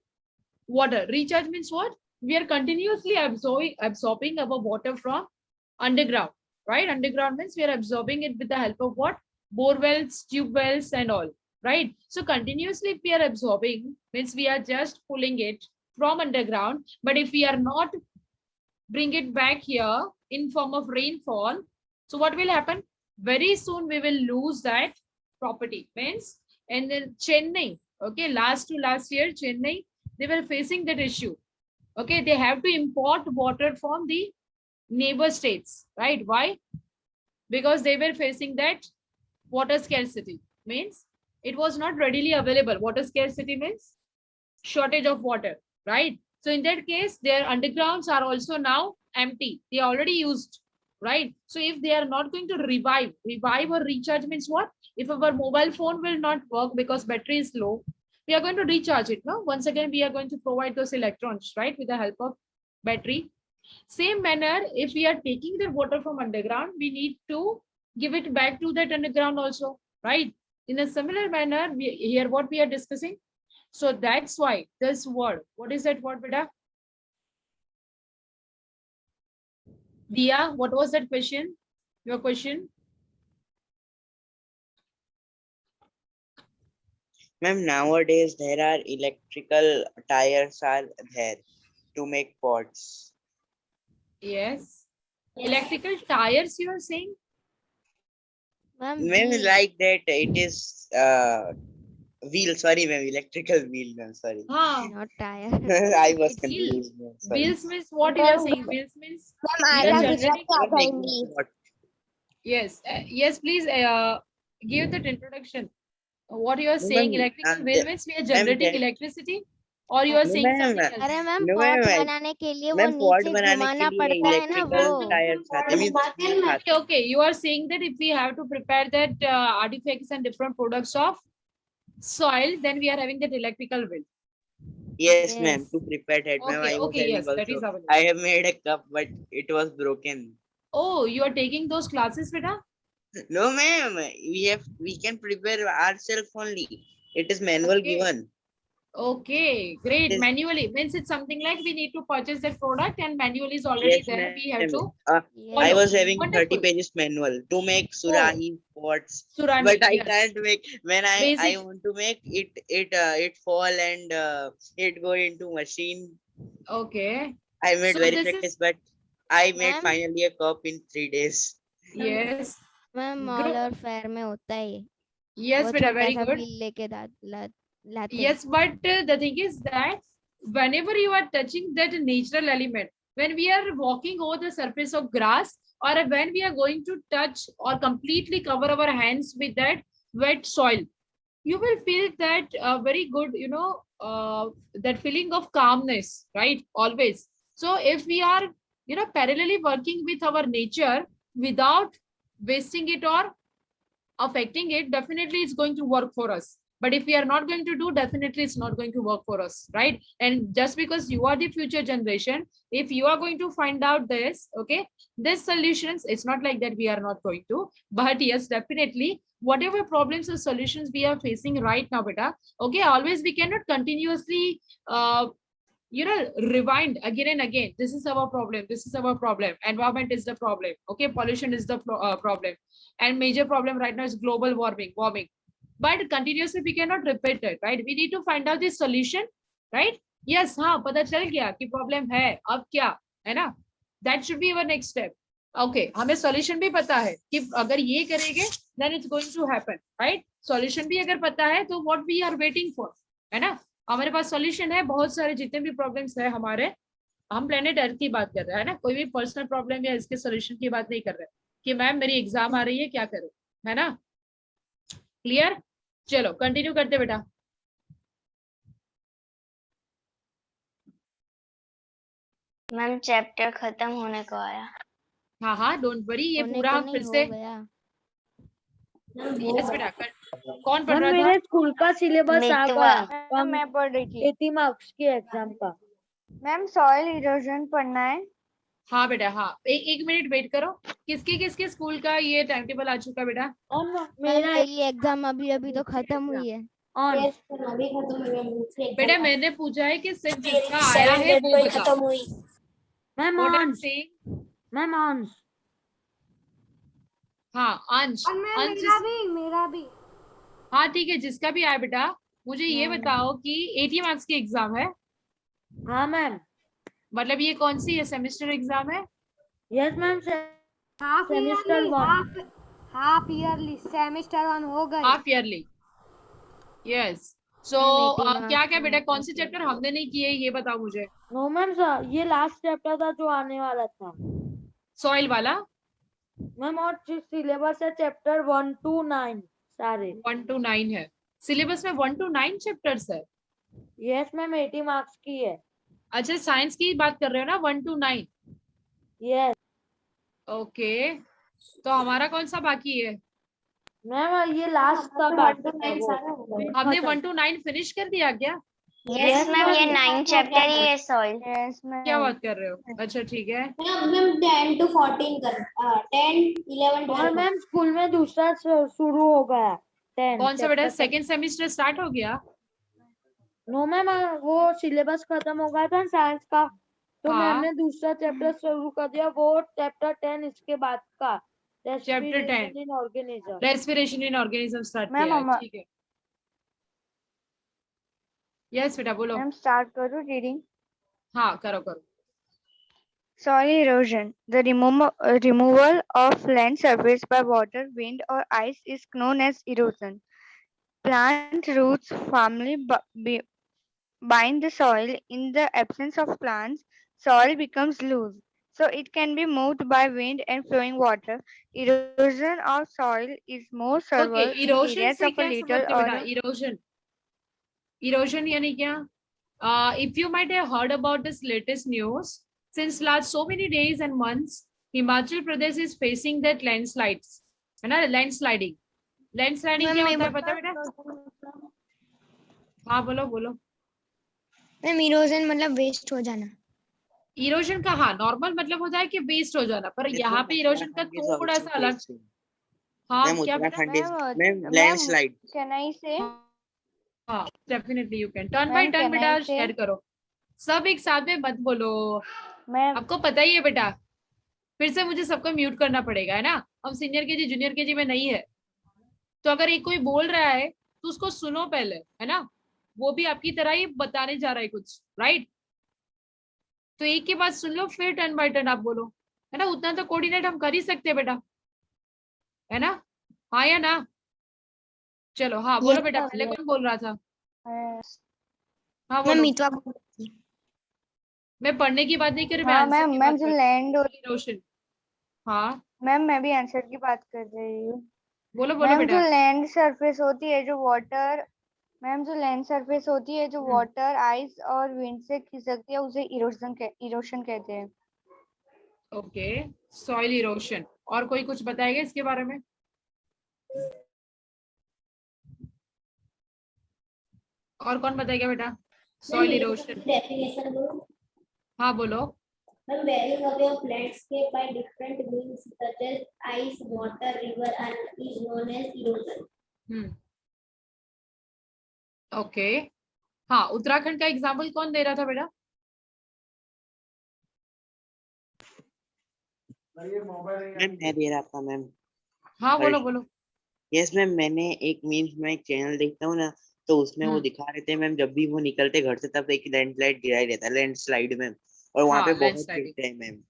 water. Recharge means what? We are continuously absorbing our water from underground, right? Underground means we are absorbing it with the help of what? Bore wells, tube wells and all, right? So continuously if we are absorbing, means we are just pulling it from underground, but if we are not bring it back here in form of rainfall, so what will happen? Very soon we will lose that property. Means, and then Chennai, okay, last year, Chennai, they were facing that issue. Okay, they have to import water from the neighbor states, right? Why? Because they were facing that water scarcity. Means it was not readily available. Water scarcity means shortage of water, right? So in that case, their undergrounds are also now empty. They are already used, right? So if they are not going to revive or recharge means what? If our mobile phone will not work because battery is low, we are going to recharge it. No, once again, we are going to provide those electrons, right, with the help of battery. Same manner, if we are taking the water from underground, we need to give it back to that underground also, right? In a similar manner, here what we are discussing. So that's why this word, what is that word, beta? Dia, what was that question? Your question? Ma'am, nowadays there are electrical tires are there to make pots. Yes. Electrical tires, you are saying? Ma'am, Ma'am, wheels. like that it is wheel, sorry ma'am, electrical wheel, ma'am, sorry. Not tire. I was Wheel. confused, ma'am, sorry. Wheels means what you are saying? Wheels means ma'am we are आधा generating. Gujarati आधा Making Hindi pot. Yes, yes, please give that introduction. What you are No, saying, ma'am, electrical wheel means we are ma'am, generating that- electricity, or you are no, saying ma'am, something else? अरे ma'am no, pot ma'am, बनाने के लिए वो ma'am pot नीचे बनाने के घुमाना लिए पड़ता है ना वो इलेक्ट्रिकल टायर्स आते हैं Okay, okay, you are saying that if we have to prepare that artifacts and different products of soil, then we are having that electrical wheel. Yes, ma'am, Yes. to prepare that, ma'am. Okay, I was okay, having yes, that is also. available. I have made a cup, but it was broken. Oh, you are taking those classes, beta? No, ma'am, we can prepare ourselves only. It is manual Okay. given. Okay, great. Yes. Manually means it's something like we need to purchase that product and manual is already Yes, there. We have ma'am. to I follow. was having 30 Wonderful. pages manual to make Oh, surahi pots, Surani, but I yes. can't make. When I Basic. want to make it, it fall and it go into machine. Okay. I made So very this practice, is, but I made Ma'am? finally a cup in 3 days. yes. Ma'am mall और fair में होता है ये Yes, वो beta, छोटा very सा good. Wheel लेके लाते हैं Yes, but the thing is that whenever you are touching that natural element, when we are walking over the surface of grass, or when we are going to touch or completely cover our hands with that wet soil, you will feel that very good, that feeling of calmness, right? Always. So if we are, parallelly working with our nature without wasting it or affecting it, definitely it's going to work for us. But if we are not going to do, definitely it's not going to work for us, right? And just because you are the future generation, if you are going to find out this, okay, this solutions, it's not like that we are not going to, but yes, definitely whatever problems or solutions we are facing right now, beta, okay, always we cannot continuously rewind again and again. This is our problem, this is our problem, environment is the problem, okay, pollution is the problem, and major problem right now is global warming, but continuously we cannot repeat it, right? We need to find out the solution, right? Yes, हाँ पता चल गया कि problem है, अब क्या है ना? That should be our next step. Okay, हमें solution भी पता है कि अगर ये करेंगे then it's going to happen, right? Solution भी अगर पता है तो what we are waiting for, है ना? हमारे पास solution है, बहुत सारे जितने भी problems है हमारे, हम planet Earth की बात कर रहे हैं ना, कोई भी personal problem या इसके solution की बात नहीं कर रहे कि मैम मेरी एग्जाम आ रही है क्या करूं, है ना? क्लियर? चलो कंटिन्यू करते बेटा. मैम चैप्टर खत्म होने को आया. हाँ हाँ, डोंट वरी, ये होने पूरा को हम नहीं फिर हो से. गया यस बेटा, कौन पढ़ मैम रहा था? मेरे स्कूल का सिलेबस आ मितवा. गया मैं पढ़ रही थी. 80 मार्क्स की एग्जाम का। मैम सॉइल इरोजन पढ़ना है. हाँ बेटा, हाँ, एक मिनट वेट करो. किसके किसके स्कूल का ये टाइम टेबल आ चुका बेटा? और मैम मेरा मेरी एग्जाम अभी तो खत्म हुई है ऑन बेटा मैंने पूछा है कि सिर्फ जिसका आया है वो बताओ. Ma'am What I'm on saying? Ma'am on हाँ अंश, अंश मेरा भी हाँ ठीक है, जिसका भी आया बेटा मुझे ये बताओ कि 80 मार्क्स की एग्जाम है. हाँ मैम। मतलब ये कौन सी है, सेमेस्टर एग्जाम है? Yes ma'am. Half semester yearly, 1। Half yearly semester 1 हो गई। Half yearly, yes. सो क्या क्या बेटा, कौन से चैप्टर हमने नहीं किए ये बताओ मुझे। नो मैम सर, ये लास्ट चैप्टर था जो आने वाला था सॉइल वाला मैम। और सिलेबस है चैप्टर 1 to 9 सारे। 1 to 9 है सिलेबस में, 1 to 9 चैप्टर्स है। यस मैम, 80 मार्क्स की है। अच्छा साइंस की बात कर रहे हो ना, 1 to 9? यस ओके, तो हमारा कौन सा बाकी है? मैम, ये लास्ट का बाकी है वो। हमने 1 to 9 फिनिश कर दिया क्या? यस मैम, ये 9 चैप्टर ही है सॉइल। यस क्या मैम। बात कर रहे हो? अच्छा ठीक है। मैम 10 to 14 कर 10 11 और 12 मैम स्कूल में दूसरा शुरू हो गया 10 कौन सा बेटा, चैप्टर। सेकेंड सेमेस्टर स्टार्ट हो गया? नो मैम, वो सिलेबस खत्म हो गया था साइंस का, तो हाँ। मैम ने दूसरा चैप्टर शुरू कर दिया, वो चैप्टर 10 इसके बाद का, chapter 10 respiration in organism. Respiration in organism start ma'am किया है, ठीक है। यस बेटा बोलो। मैम स्टार्ट करूँ रीडिंग? हाँ करो करो। Soil erosion. The removal of land surface by water, wind, or ice is known as erosion. Plant roots firmly bind the soil. In the absence of plants, soil becomes loose, so it can be moved by wind and flowing water. Erosion of soil is more okay, severe in erosion areas से of a क्या little समझते हो बेटा? or erosion, erosion यानी क्या? If you might have heard about this latest news, since last so many days and months, Himachal Pradesh is facing that landslides, है ना, landsliding. Landsliding क्या होता है पता है बेटा? हाँ बोलो बोलो। मैम इरोजन मतलब वेस्ट हो जाना। इरोजन का हाँ नॉर्मल मतलब होता है कि वेस्ट हो जाना, पर यहाँ पे इरोजन का उत्तराखंड is थोड़ा also सा अलग। facing. हाँ Ma'am, क्या बेटा? Uttarakhand is Ma'am, ma'am landslide. can I say? हाँ definitely you can, turn by Ma'am, turn can बेटा I say? शेयर करो, सब एक साथ में मत बोलो। Ma'am, आपको पता ही है बेटा, फिर से मुझे सबको म्यूट करना पड़ेगा, है ना? हम सीनियर केजी जूनियर केजी में नहीं है, तो अगर एक कोई बोल रहा है तो उसको सुनो पहले, है ना? वो भी आपकी तरह ही बताने जा रहा है कुछ, राइट? तो एक की बात सुन लो, फिर टर्न बाय टर्न आप बोलो, है ना? उतना तो कोऑर्डिनेट हम कर ही सकते हैं बेटा, है ना? हाँ या ना? चलो हाँ बोलो बेटा, पहले कौन बोल रहा था? हाँ मैम बोलो। मीतवा। मैं पढ़ने की बात नहीं कर रही, मैं हाँ आंसर मैम, की मैम बात जो कर लैंड रही हूँ। रोशन, हाँ मैम मैं भी आंसर की बात कर रही हूँ। बोलो बोलो मैम बेटा। जो लैंड सरफेस होती है, जो वाटर, मैम जो लैंड सरफेस होती है, जो वाटर, आइस और विंड से खिसकती है, उसे इरोशन कहते हैं। Okay, soil erosion. और कोई कुछ बताएगा इसके बारे में? और कौन बताएगा बेटा सॉइल इरोशन? डेफिनेशन बोलो। हाँ बोलो। The bearing away of landscape by different means such as ice, water, river and is known as erosion. Okay, हाँ उत्तराखंड का एग्जाम्पल कौन दे रहा था बेटा? मैम मैं दे रहा था मैम। हाँ बोलो बोलो। यस मैम, मैंने एक मीम्स में एक चैनल देखता हूँ ना, तो उसमें वो दिखा रहे थे मैम, जब भी वो निकलते घर से तब एक लैंडस्लाइड गिरा ही रहता है, लैंडस्लाइड में, और वहाँ हाँ, पे बहुत लैंडस्लाइडिंग गिरते हैं मैम।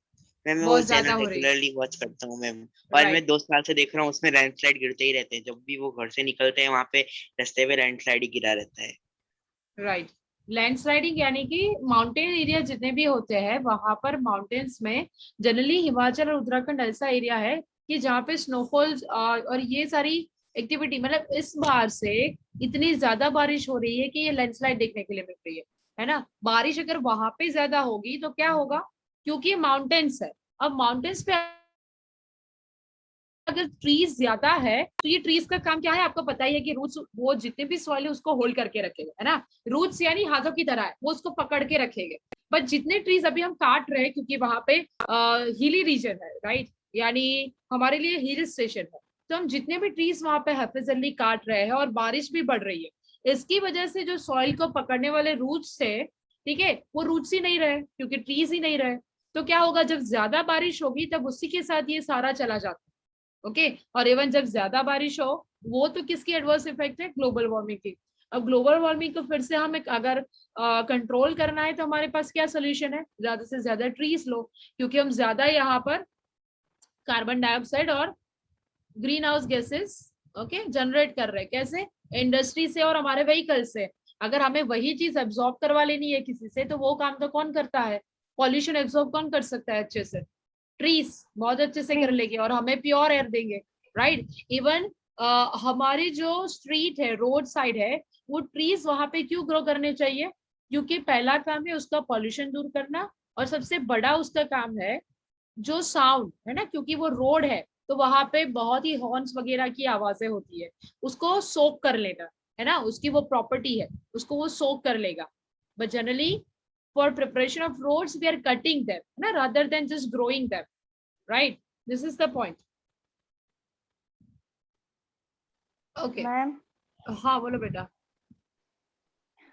मैं वो बहुत ज्यादा चैनल हो रही है। रेगुलरली वॉच करता हूँ मैम, और मैं 2 साल से देख रहा हूँ, उसमें लैंडस्लाइड गिरते ही रहते हैं, जब भी वो घर से निकलते हैं वहाँ पे रास्ते पे लैंडस्लाइड ही गिरा रहता है। राइट, लैंडस्लाइडिंग यानी कि माउंटेन एरिया जितने भी होते हैं वहां पर, माउंटेन्स में जनरली हिमाचल और उत्तराखंड ऐसा एरिया है कि जहाँ पे स्नोफॉल्स और ये सारी एक्टिविटी, मतलब इस बार से इतनी ज्यादा बारिश हो रही है कि ये लैंडस्लाइड देखने के लिए मिल रही है ना? बारिश अगर वहां पे ज्यादा होगी तो क्या होगा, क्योंकि माउंटेन्स है। अब माउंटेन्स पे अगर ट्रीज ज्यादा है तो ये ट्रीज का काम क्या है आपको पता ही है कि रूट्स, वो जितने भी सॉइल है उसको होल्ड करके रखेगा, है ना? रूट्स यानी हाथों की तरह है, वो उसको पकड़ के रखेंगे। बट जितने ट्रीज अभी हम काट रहे हैं, क्योंकि वहां पे हिली रीजन है, राइट, यानी हमारे लिए हिल स्टेशन है, तो हम जितने भी ट्रीज वहां पे हैफिजली काट रहे हैं, और बारिश भी बढ़ रही है, इसकी वजह से जो सॉइल को पकड़ने वाले रूट्स थे, ठीक है, वो रूट्स ही नहीं रहे, क्योंकि ट्रीज ही नहीं रहे। तो क्या होगा, जब ज्यादा बारिश होगी तब उसी के साथ ये सारा चला जाता है। ओके, और इवन जब ज्यादा बारिश हो, वो तो किसकी एडवर्स इफेक्ट है, ग्लोबल वार्मिंग की। अब ग्लोबल वार्मिंग को फिर से हम अगर कंट्रोल करना है तो हमारे पास क्या सोल्यूशन है, ज्यादा से ज्यादा ट्रीज लो, क्योंकि हम ज्यादा यहाँ पर कार्बन डाइऑक्साइड और green house gases okay generate कर रहे हैं। कैसे? इंडस्ट्री से और हमारे व्हीकल से। अगर हमें वही चीज एब्जॉर्ब करवा लेनी है किसी से, तो वो काम तो कौन करता है? पॉल्यूशन एब्जॉर्ब कौन कर सकता है अच्छे से? ट्रीज बहुत अच्छे से कर लेंगे और हमें प्योर एयर देंगे, राइट। इवन हमारी जो स्ट्रीट है, रोड साइड है, वो ट्रीज वहां पे क्यों ग्रो करने चाहिए? क्योंकि पहला काम है उसका पॉल्यूशन दूर करना, और सबसे बड़ा उसका काम है जो साउंड है ना, क्योंकि वो रोड है तो वहां पे बहुत ही हॉर्न्स वगैरह की आवाजें होती है, उसको सोक कर लेना है ना, उसकी वो प्रॉपर्टी है, उसको वो सोक कर लेगा। But generally for preparation of roads we are cutting them ना, rather than just growing them, right. This is the point. Okay ma'am हाँ बोलो बेटा।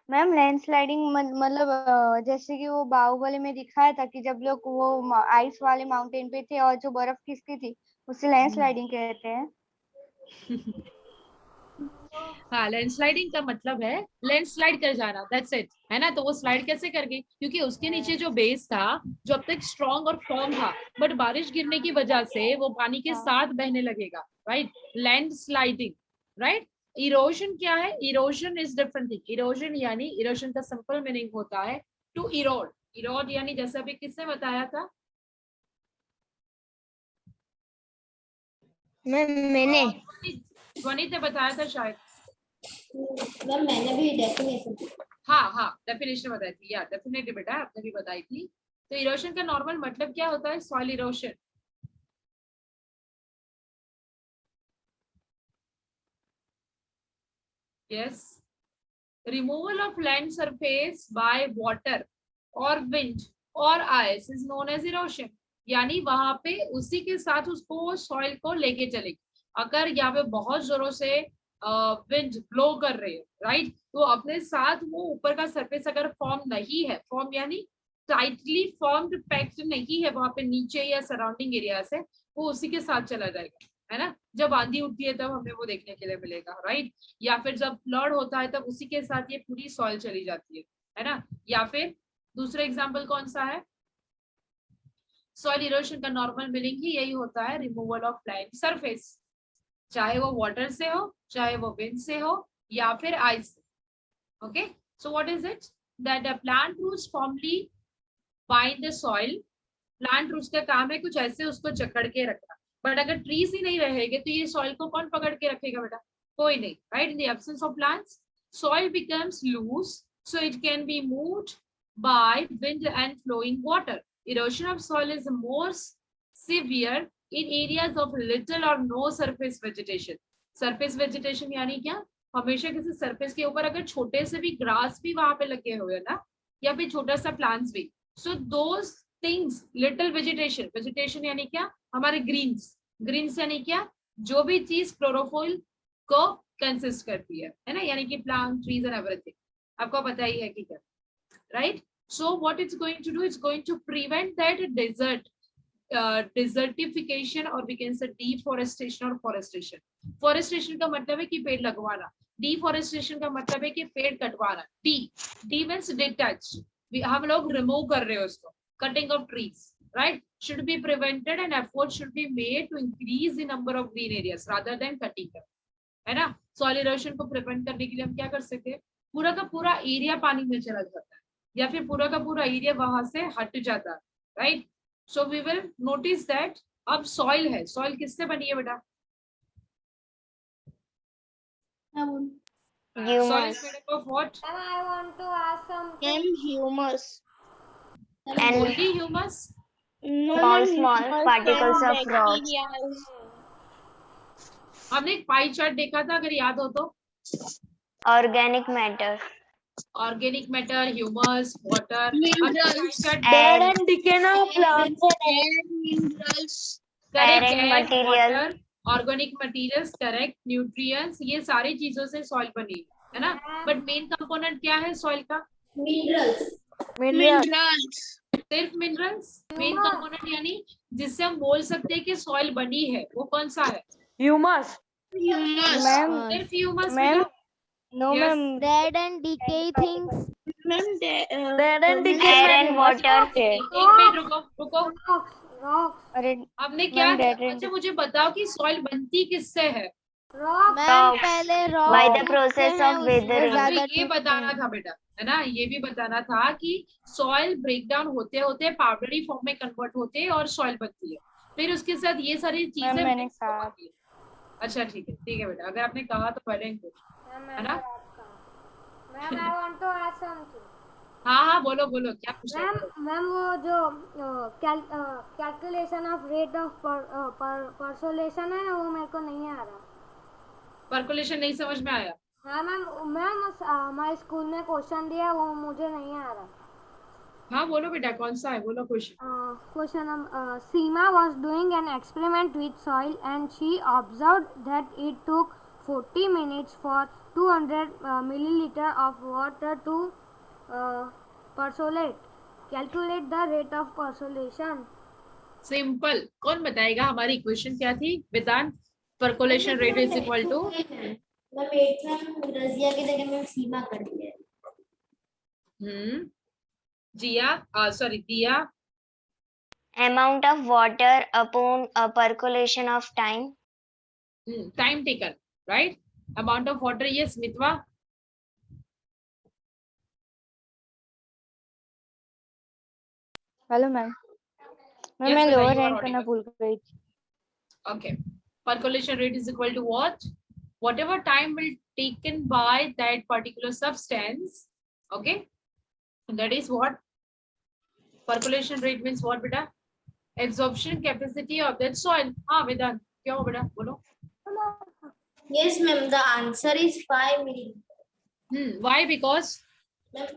मैम लैंडस्लाइडिंग मतलब जैसे कि वो बाहुबली में दिखाया था कि जब लोग वो आइस वाले माउंटेन पे थे और जो बर्फ खिसकी थी उसे लैंडस्लाइडिंग कहते हैं। हाँ, लैंडस्लाइडिंग का मतलब है लैंडस्लाइड कर जाना, दैट्स इट, है ना। तो वो स्लाइड कैसे कर गई? क्योंकि उसके नीचे जो बेस था, जो अब तक स्ट्रॉन्ग और फर्म था, बट बारिश गिरने की वजह से वो पानी के साथ बहने लगेगा, राइट। Landsliding, right. इरोजन क्या है? Erosion is different thing. Erosion यानी, इरोजन का सिंपल मीनिंग होता है टू इरोड। इरोड यानी जैसे अभी किसने बताया था? मैंने ध्वनि ने बताया था शायद। मैम मैंने भी डेफिनेशन हाँ डेफिनेशन बताई थी, या डेफिनेटली बेटा आपने भी बताई थी। तो इरोशन का नॉर्मल मतलब क्या होता है? Soil erosion. Yes, removal of land surface by water और विंड और ice is known as erosion. यानी वहां पे उसी के साथ उसको सॉइल को लेके चलेगी। अगर यहाँ पे बहुत जोरों से विंड ब्लो कर रहे हैं, राइट, तो अपने साथ वो ऊपर का सरफेस अगर फॉर्म नहीं है, फॉर्म यानी टाइटली फॉर्म्ड पैक्ड नहीं है वहां पे नीचे या सराउंडिंग एरिया से, वो उसी के साथ चला जाएगा, है ना। जब आंधी उठती है तब हमें वो देखने के लिए मिलेगा, राइट। या फिर जब फ्लड होता है तब उसी के साथ ये पूरी सॉइल चली जाती है ना। या फिर दूसरा एग्जाम्पल कौन सा है? सॉइल इरोशन का नॉर्मल मीनिंग ही यही होता है, रिमूवल ऑफ लैंड सरफेस, चाहे वो वाटर से हो, चाहे वो विंड से हो, या फिर आइस से। Okay, so what is it? That the plant roots formally bind the soil. Plant roots का काम है कुछ ऐसे उसको जकड़ के रखना। बट अगर ट्रीज ही नहीं रहेंगे तो ये सॉइल को कौन पकड़ के रखेगा बेटा? कोई नहीं, right. In the absence of plants soil becomes loose, so it can be moved by wind and flowing water. Erosion of soil is more severe in areas of little or no surface vegetation. Surface vegetation यानी क्या? हमेशा किसी surface के ऊपर अगर छोटे से भी ग्रास भी वहां पे लगे हुए ना, या फिर छोटा सा प्लांट्स भी, so those things, little vegetation, vegetation यानी क्या? हमारे ग्रीन्स, ग्रीन्स यानी क्या? जो भी चीज क्लोरोफिल को कंसिस्ट करती है ना, यानी कि प्लांट, ट्रीज एंड एवरीथिंग, आपको पता ही है कि क्या, right. So what it's going to do, it's going to prevent that desert desertification, और वी कैन से डिफॉरेस्टेशन और फॉरेस्टेशन। फॉरेस्टेशन का मतलब है कि पेड़ लगवाना, डिफॉरेस्टेशन का मतलब है कि पेड़ कटवाना। डी मींस डिटैच, हम लोग रिमूव कर रहे हैं उसको, cutting of trees, right, should be prevented and effort should be made to increase the number of green areas rather than cutting them, है ना। सॉइल इरोशन को प्रिवेंट करने के लिए हम क्या कर सकते हैं? पूरा का पूरा एरिया पानी में चला जाता है, या फिर पूरा का पूरा एरिया वहां से हट जाता है, right. So we will notice that अब सॉइल है, सॉइल किससे बनी है बेटा? Soil is made up of what? I want to ask something. humus And Only humus? small particles of rocks. हमने एक पाई चार्ट देखा था, अगर याद हो तो। Organic matter. Organic matter, humus, water, Dead and decay of plants and Minerals. Correct, material. Water, organic materials, correct, nutrients, ये सारी चीजों से सॉइल बनी है ना। बट मेन कंपोनेंट क्या है सॉइल का? Minerals. सिर्फ मिनरल्स? मेन कंपोनेंट यानी जिससे हम बोल सकते हैं कि सॉइल बनी है, वो कौन सा है? humus. Humus. सिर्फ humus? No Yes. Ma'am, Dead and decay things. Dead and decay air में and water से। एक मिनट रुको रुको, अरे आपने क्या मैम, dead and अच्छा मुझे बताओ कि सॉइल बनती किससे है? Ma'am Rocks. पहले By rock the process of तो weathering. ज्यादा ये टूटते बताना हैं। था बेटा, है ना, ये भी बताना था कि सॉइल ब्रेक डाउन होते होते पाउडरी फॉर्म में कन्वर्ट होते हैं और सॉइल बनती है, फिर उसके साथ ये सारी चीजें मैंने mix कहा। होती हैं। अच्छा ठीक है बेटा, अगर आपने कहा तो पहले है ना। Ma'am I want to ask something. हाँ बोलो बोलो, क्या पूछ रहे हो? मैम वो जो कैलकुलेशन ऑफ रेट ऑफ परसोलेशन है ना, वो मेरे को नहीं आ रहा। पर्कुलेशन नहीं समझ में आया? हाँ मैम हमारे स्कूल में क्वेश्चन दिया, वो मुझे नहीं आ रहा। हाँ बोलो बेटा, कौन सा है, बोलो question. Question Seema was doing an experiment with soil and she observed that it took 40 minutes for 200 milliliter of water to percolate. Calculate the rate of percolation. Simple, कौन बताएगा हमारी इक्वेशन क्या थी Vedant? Percolation rate is equal to, मैं रजिया की जगह में सीमा कर दिया। Jiya sorry Diya. Amount of water upon a percolation of time. Time taken, right? Amount of water, yes Mitwa. Hello ma'am, Yes, मैं Veda, lower you are rank करना audible. भूल गई थी। Okay, percolation rate is equal to what? Whatever time will taken by that particular substance, okay, that is what percolation rate means. What beta? Absorption capacity of that soil. हाँ वेदांत, क्या हो बेटा, बोलो। Yes ma'am, the answer is 5 milliliter. Why? Because Ma'am,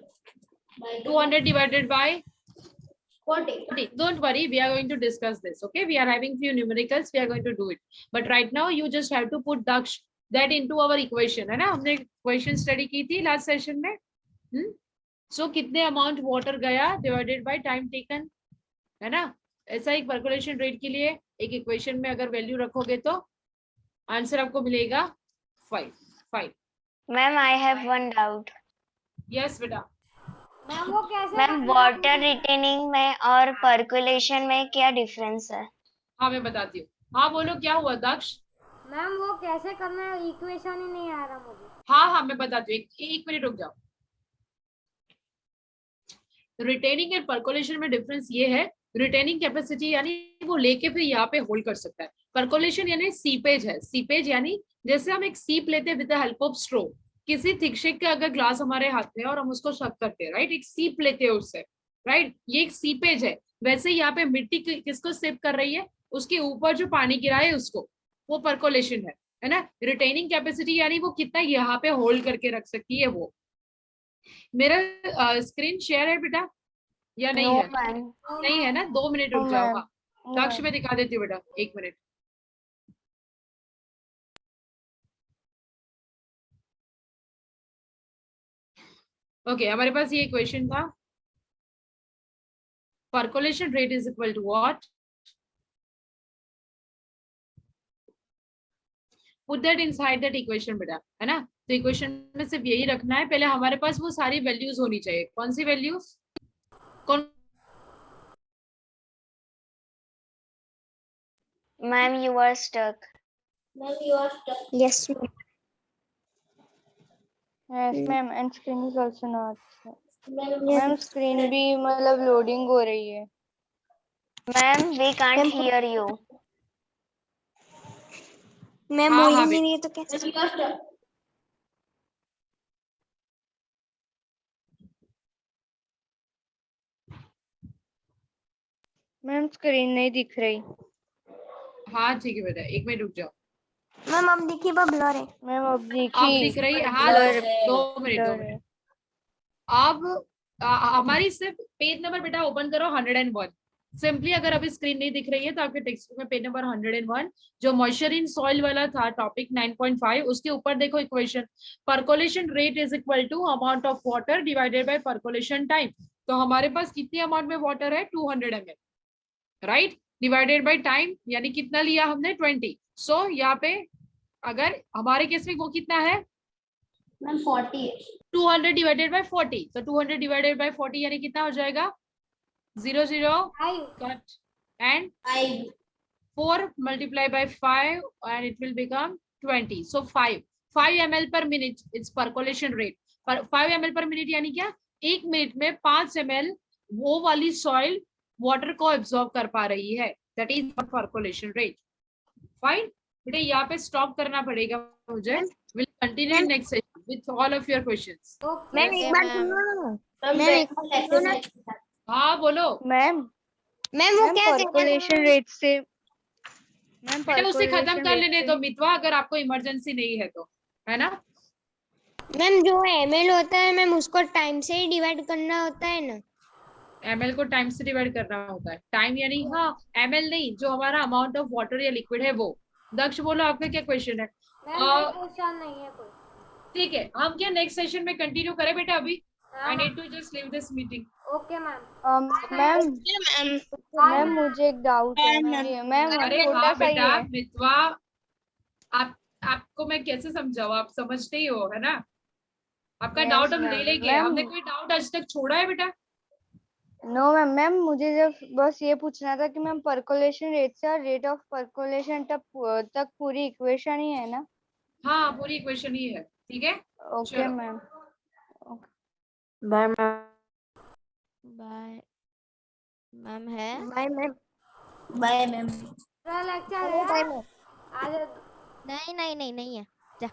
by 200 divided by 40. Don't worry, we are going to discuss this. Okay, we are having few numericals, we are going to do it, but right now you just have to put that into our equation, है ना? हमने equation study की थी last session में। So कितने amount water गया divided by time taken, है ना? ऐसा एक percolation rate के लिए एक equation में अगर value रखोगे तो आंसर आपको मिलेगा 5। Ma'am, I have one doubt. Yes बेटा। मैम वो कैसे? मैम, वाटर रिटेनिंग में और पर्कुलेशन में क्या डिफरेंस है? हाँ मैं बताती हूँ। हाँ बोलो, क्या हुआ दक्ष? मैम वो कैसे करना है, इक्वेशन ही नहीं आ रहा मुझे। हाँ मैं बताती हूँ, एक मिनट रुक जाओ। रिटेनिंग एंड पर्कुलेशन में डिफरेंस ये है, रिटेनिंग कैपेसिटी यानी वो लेके फिर यहाँ पे होल्ड कर सकता है। पर्कुलेशन यानी सीपेज है। सीपेज यानी जैसे हम एक सीप लेते हैं विद द हेल्प ऑफ स्ट्रो, किसी थिक शेक का अगर ग्लास हमारे हाथ में और हम उसको शक करते हैं, राइट, एक सीप लेते हैं उससे, राइट, ये एक सीपेज है। वैसे यहाँ पे मिट्टी किसको सेव कर रही है, उसके ऊपर जो पानी गिरा है उसको, वो पर्कुलेशन है ना। रिटेनिंग कैपेसिटी यानी वो कितना यहाँ पे होल्ड करके रख सकती है वो। मेरा स्क्रीन शेयर है बेटा या नहीं है? नहीं है ना, 2 मिनट रुक जाओ। हाँ दक्ष में दिखा देती हूँ बेटा, 1 मिनट। ओके, हमारे पास ये इक्वेशन था, percolation rate is equal to what, put that inside that equation बेटा, है ना। तो इक्वेशन में सिर्फ यही रखना है, पहले हमारे पास वो सारी वैल्यूज होनी चाहिए। कौन सी वैल्यूज? कौन? Ma'am, you are stuck. Ma'am, you are stuck. Yes, ma'am. Yes ma'am, and screen is also not. Ma'am, ma'am, screen भी मतलब लोडिंग हो रही है। Ma'am, we can't hear you. Ma'am हाँ, हो ही हाँ, नहीं रही है तो कैसे? you are stuck. Ma'am, screen नहीं दिख रही। हाँ ठीक है बेटा, 1 मिनट रुक जाओ। मैम अब देखिए, ब्लर है। मैम, अब आप देखिए। दिख रही है? हाँ, 2 मिनट। अब हमारी सिर्फ पेज नंबर बेटा ओपन करो 101। सिंपली अगर अभी स्क्रीन नहीं दिख रही है तो आपके टेक्स्ट बुक में पेज नंबर 101 जो मॉइस्चर इन सॉइल वाला था टॉपिक 9.5, उसके ऊपर देखो equation, percolation rate is equal to amount of water divided by percolation time. तो हमारे पास कितनी अमाउंट में वाटर है? 200 ml, right, divided by time यानी कितना लिया हमने? 20। सो यहाँ पे अगर हमारे केस में वो कितना है? मैम 40 है। 200 डिवाइडेड बाय 40, तो 200 डिवाइडेड बाय 40 यानी कितना हो जाएगा? 0 0 cut and 5 4 multiply by 5 and it will become 20. So 5 ml per minute its percolation rate. पर 5 ml per minute यानी क्या? 1 मिनट में 5 ml वो वाली सॉइल वाटर को एब्जॉर्ब कर पा रही है. That is percolation rate. Fine. बेटे यहाँ पे स्टॉप करना पड़ेगा मुझे. We'll continue in next session with all of your questions. Ma'am Okay, एक बार ma'am. सुनो ना। मैम मैम एक बार सुनो ना। एक्सरसाइज के साथ। हाँ बोलो. मैम मैम वो मैम क्या कह रहे पर्कोलेशन थे? रेट से मैम बेटा उसे खत्म पर्कोलेशन कर रेट लेने से दो मितवा, अगर आपको इमरजेंसी नहीं है तो, है ना? मैम जो ml होता है मैम उसको टाइम से ही डिवाइड करना होता है ना? ml को टाइम से डिवाइड करना होता है. टाइम यानी हाँ ml नहीं, जो हमारा अमाउंट ऑफ वाटर या लिक्विड है वो. दक्ष बोलो आपका क्या क्वेश्चन है? क्वेश्चन नहीं है कोई. ठीक है, हम क्या नेक्स्ट सेशन में कंटिन्यू करें बेटा? अभी हाँ, I need to just leave this meeting. Okay ma'am. Ma'am ma'am ma'am मुझे एक डाउट है मैम अरे छोटा हाँ सा ही बेटा है. मितवा, आपको मैं कैसे समझाऊं? आप समझते ही हो, है ना? आपका Yes, डाउट हम ले ma'am. लेंगे. Ma'am, हमने कोई डाउट आज तक छोड़ा है बेटा? नो मैम मुझे जब बस ये पूछना था कि मैम पर्कोलेशन रेट से और रेट ऑफ पर्कोलेशन तक पूरी इक्वेशन ही है ना? हाँ पूरी इक्वेशन ही है. ठीक है, ओके चलो. Ma'am. Bye ma'am. Bye ma'am. है bye ma'am. Bye ma'am. Lecture bye है मैम। आज. नहीं नहीं नहीं नहीं है. जा,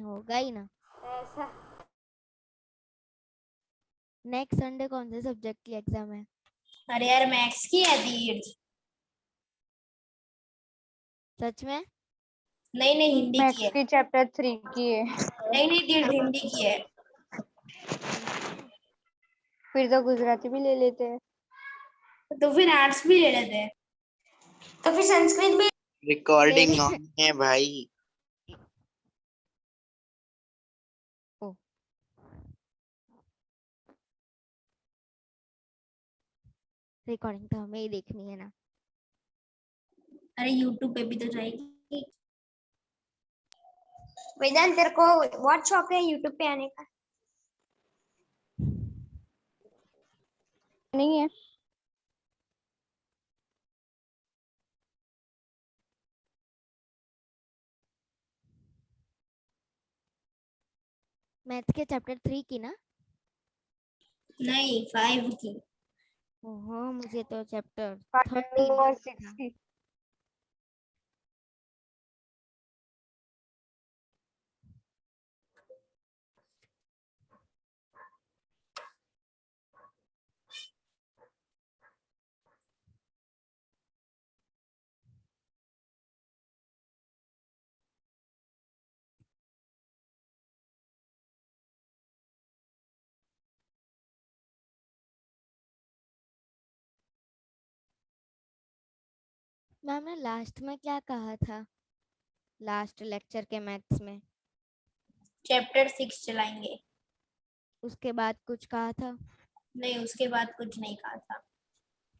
होगा ही ना. ऐसा नेक्स्ट संडे कौन से सब्जेक्ट की एग्जाम है? अरे यार मैथ्स की है दीर्घ. सच में? नहीं नहीं हिंदी की मैथ्स है. की चैप्टर 3 की है. नहीं नहीं दीर्घ हिंदी की है. फिर तो गुजराती भी ले लेते हैं. तो फिर आर्ट्स भी ले लेते हैं. तो फिर संस्कृत भी। रिकॉर्डिंग ले- ऑन है भाई. रिकॉर्डिंग तो हमें ही देखनी है ना. अरे यूट्यूब पे भी तो जाएगी. वेदांत तेरे को व्हाट शौक है यूट्यूब पे आने का? नहीं है. मैथ्स के चैप्टर 3 की ना? नहीं 5 की. ओहो, मुझे तो चैप्टर 5 13 और 6 की. मैम ने लास्ट में क्या कहा था? लास्ट लेक्चर के मैथ्स में चैप्टर 6 चलाएंगे. उसके बाद कुछ कहा था? नहीं उसके बाद कुछ नहीं कहा था.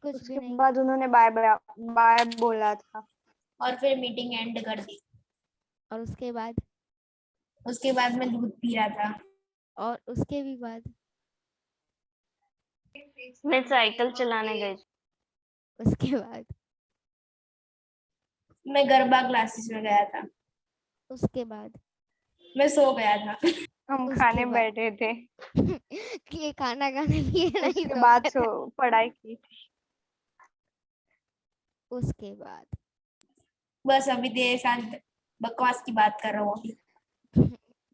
कुछ भी उसके नहीं. बाद उन्होंने बाय बाय बोला था. और फिर मीटिंग एंड कर दी. और उसके बाद? उसके बाद मैं दूध पी रहा था. और उसके भी बाद? मैं साइकिल चलाने गई. उसके बाद? मैं गरबा क्लासेस में गया था. उसके बाद? मैं सो गया था. हम उसके खाने बाद? बैठे थे. कि ये खाना खाने लिए नहीं उसके तो बाद पढ़ाई की थी. उसके बाद? बस अभी तेरे साथ बकवास की बात कर रहा हूँ अभी.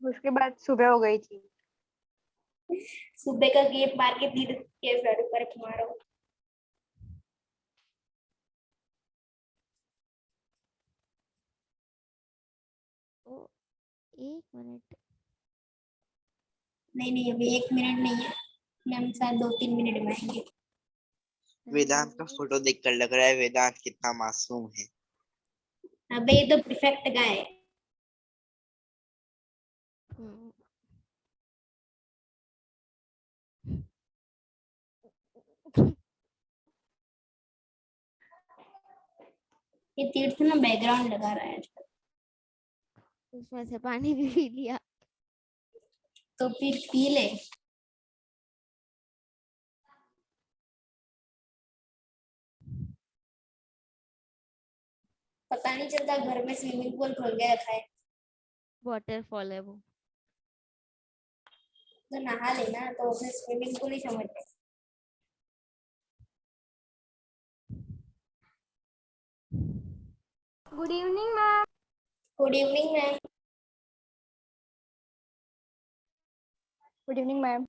उसके बाद सुबह हो गई थी. सुबह का गेप मार के तीर के सर पर मारो. ओ, 1 मिनट. नहीं नहीं अभी 1 मिनट नहीं है. मैम शायद 2-3 मिनट में आएंगे. वेदांत का फोटो देखकर लग रहा है वेदांत कितना मासूम है. अबे ये तो परफेक्ट गाय है. हम्म. ये तीर्थ ना बैकग्राउंड लगा रहा है आजकल. उसमें से पानी भी पी लिया। तो फिर पी ले। पता नहीं चलता घर में स्विमिंग पूल खोल के रखा है। वाटरफॉल है वो। तो नहा लेना, तो उसे स्विमिंग पूल ही समझते। Good evening ma'am. Good evening ma'am. Good evening ma'am.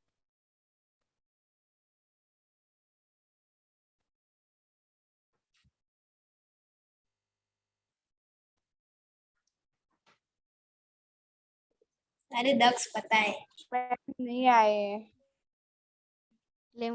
अरे दक्ष पता है। नहीं आए हैं। ले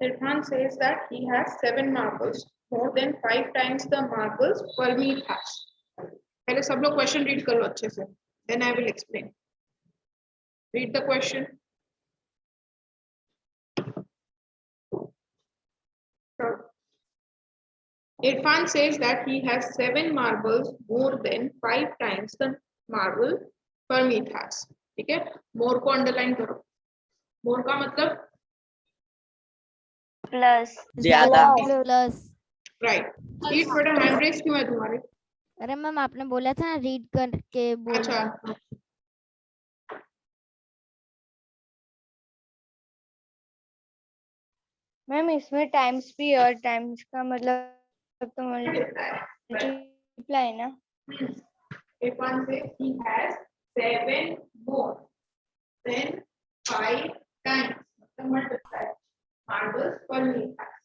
Irfan says that he has 7 marbles, more than 5 times the marbles Parmeet has. पहले सब लोग क्वेश्चन रीड करो अच्छे से, then I will explain. Read the question. Irfan says that he has 7 marbles, more than 5 times the marble Parmeet has. ठीक है, more को underline करो. More का मतलब प्लस ज्यादा। प्लस। right. ये थोड़ा hand raise क्यों है तुम्हारे? अरे मैम आपने बोला था ना रीड करके बोलना। अच्छा, मैम इसमें टाइम्स भी और टाइम्स का मतलब तो मल्टीप्लाई है ना। Irfan says he has 7 more than 5 times. मतलब multiply marbles Parmeet has.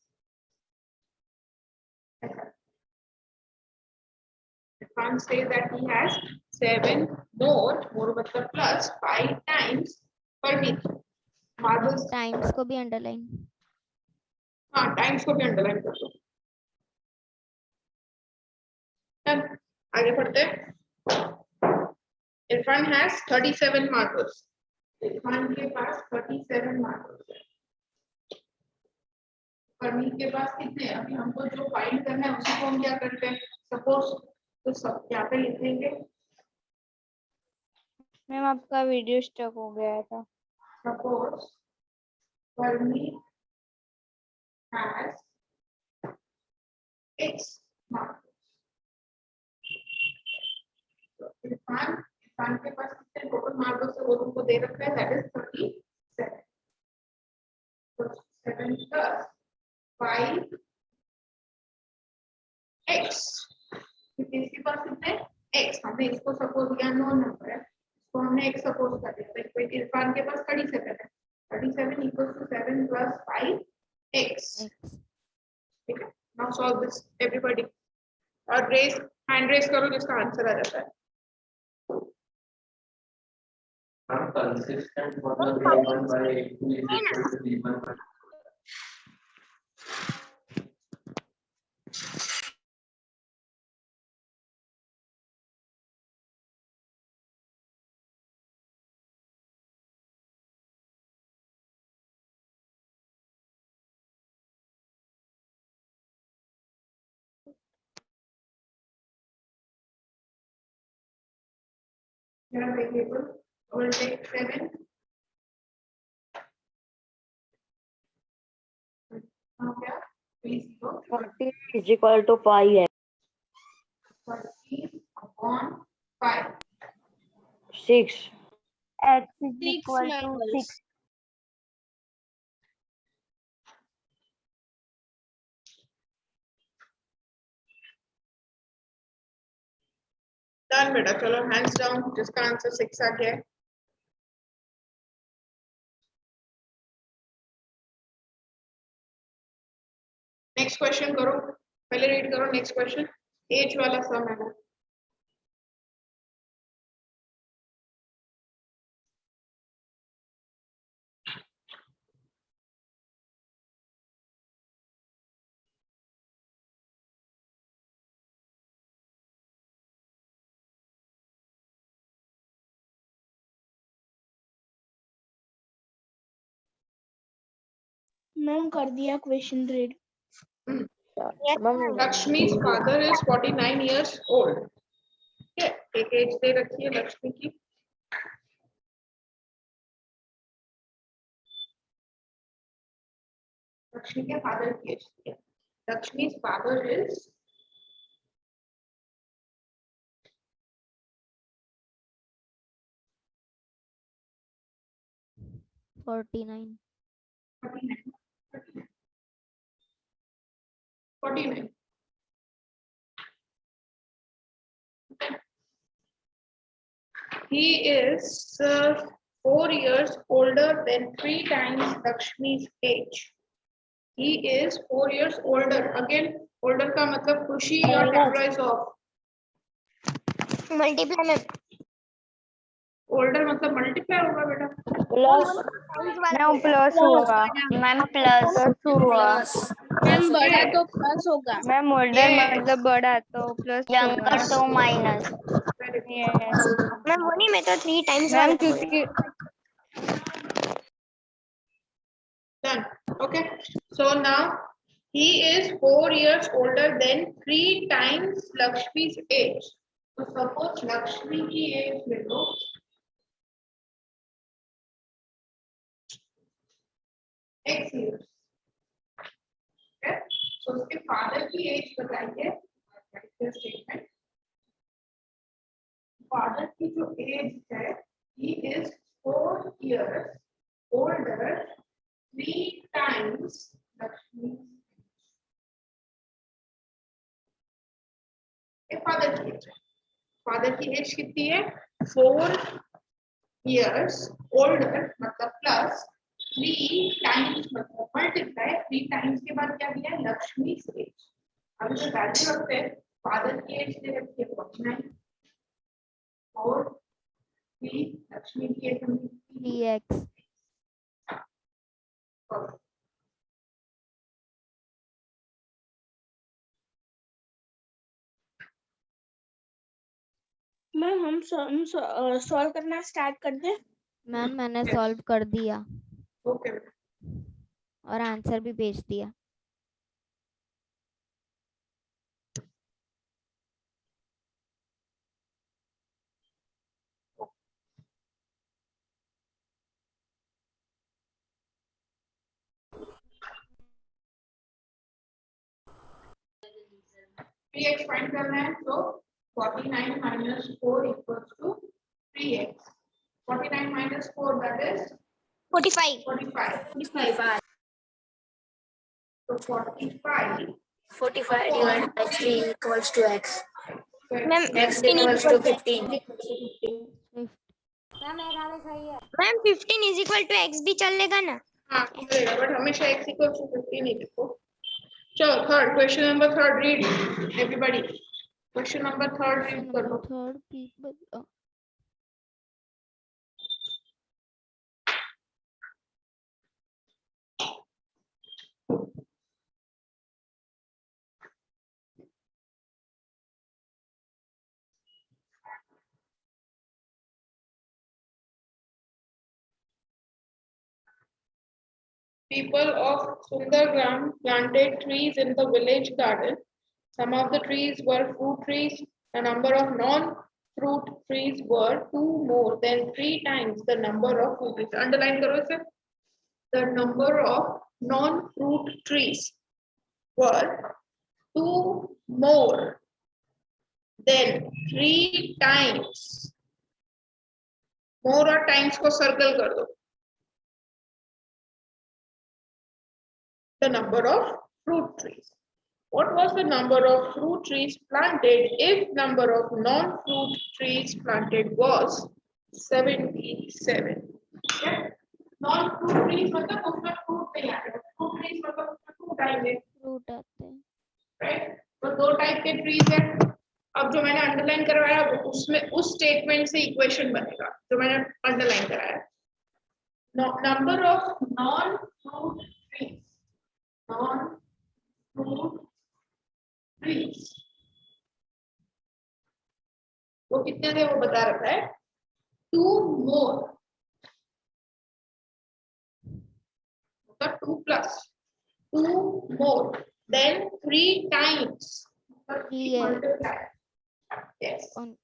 Irfan says that he has 7 more मतलब plus 5 times Parmeet. Marbles times को भी अंडरलाइन। हाँ, टाइम्स को भी अंडरलाइन कर दो। चल आगे पढ़ते हैं। Irfan has 37 marbles. इरफान के पास 37 marbles है। परमीत के पास कितने हैं? अभी हमको जो फाइंड करना है उसी को हम क्या करते हैं, सपोज तो सब यहाँ पे लिखेंगे। मैम आपका वीडियो स्टक हो गया था। Suppose Parmeet has X marbles. तो इरफान के पास कितने टोटल मार्क्स है वो तुमको दे रखा है, दैट इज 37. तो 7 plus 5 x, इसके पास कितने x, हमने इसको सपोज किया नॉन नंबर है, इसको हमने x सपोज कर दिया। तो इरफान के पास 37 है, 37 equals to 7 plus 5x. ठीक है, नाउ सॉल्व दिस एवरीबॉडी और हैंड रेस करो जिसका आंसर आ जाता है। Consistent formula V1 by 2 is equal to V1 by Here variable will take 7. Now क्या 3 40 is equal to 5 है। 40 upon 5. 6 x is equal to 6। Done बेटा, चलो हैंड्स डाउन जिसका आंसर 6 आ गया है। नेक्स्ट क्वेश्चन करो, पहले रीड करो नेक्स्ट क्वेश्चन, एज वाला सम है वो। मैम कर दिया question read. Lakshmi's father is 49 years old. Okay, एक एज दे रखी है लक्ष्मी की। लक्ष्मी के फादर की एज है। Lakshmi's father is 49. 49. He is 4 years older than 3 times Lakshmi's age. He is 4 years older. Again, older का मतलब खुशी या टेम्पराइज ऑफ। मल्टीप्लाई में older मतलब मल्टीप्लाई होगा बेटा। मैम प्लस होगा। मैम प्लस हुआ। मैम बड़ा तो प्लस होगा। मैम ओल्डर मतलब बड़ा तो प्लस यंगर तो माइनस। मैं वो नहीं, मैं तो 3 टाइम्स मैम क्योंकि Done. Okay. So now he is 4 years older than 3 times Lakshmi's age. So suppose Lakshmi की age ले लो। X years. Okay. So उसके फादर की एज बताइए। स्टेटमेंट फादर की जो एज है, he is 4 years older 3 times Lakshmi's father की as. Father की एज कितनी है? 4 years older मतलब प्लस 3 टाइम्स मतलब मल्टीप्लाई 3 टाइम्स के बाद क्या दिया है? लक्ष्मी एज। अब जो वैल्यू रखते हैं, फादर की एज दे रखी है 49 और 3 लक्ष्मी की एज 3x. मैम हम सॉल्व करना स्टार्ट कर दें। मैम मैंने सॉल्व कर दिया ओके और आंसर भी भेज दिया। x फाइंड करना है, तो 49 minus 4 equals to 3x. 49 minus 4 that is 45. 45. So 45 divided by 3 equals to x. Ma'am X equals to 15. Ma'am मेरा भी सही है। Ma'am 15 is equal to x भी चलेगा ना? हाँ चलेगा, बट हमेशा x equals to 15 ही लिखो। चलो third question number third read everybody. Question number third read करो। Third people People of Sundargram planted trees in the village garden. Some of the trees were fruit trees. A number of non-fruit trees were 2 more than 3 times the number of fruit trees. Underline करो इसे। The number of non-fruit trees were 2 more than 3 times. More और times को circle कर दो। The number of fruit trees. What was the number of fruit trees planted if number of non-fruit trees planted was 77? Okay. Non-fruit trees मतलब उसमें fruit नहीं आएगा। Fruit trees मतलब उसमें fruit आएंगे। फ्रूट आते हैं। Right? तो 2 टाइप के trees हैं। अब जो मैंने अंडरलाइन करवाया उसमें उस स्टेटमेंट से इक्वेशन बनेगा जो मैंने अंडरलाइन कराया। Number of non-fruit trees. Non-fruit trees वो कितने थे वो बता रखा है 2 more मतलब 2 plus 2 more, then 3 times. 3x Multiply. Yes. on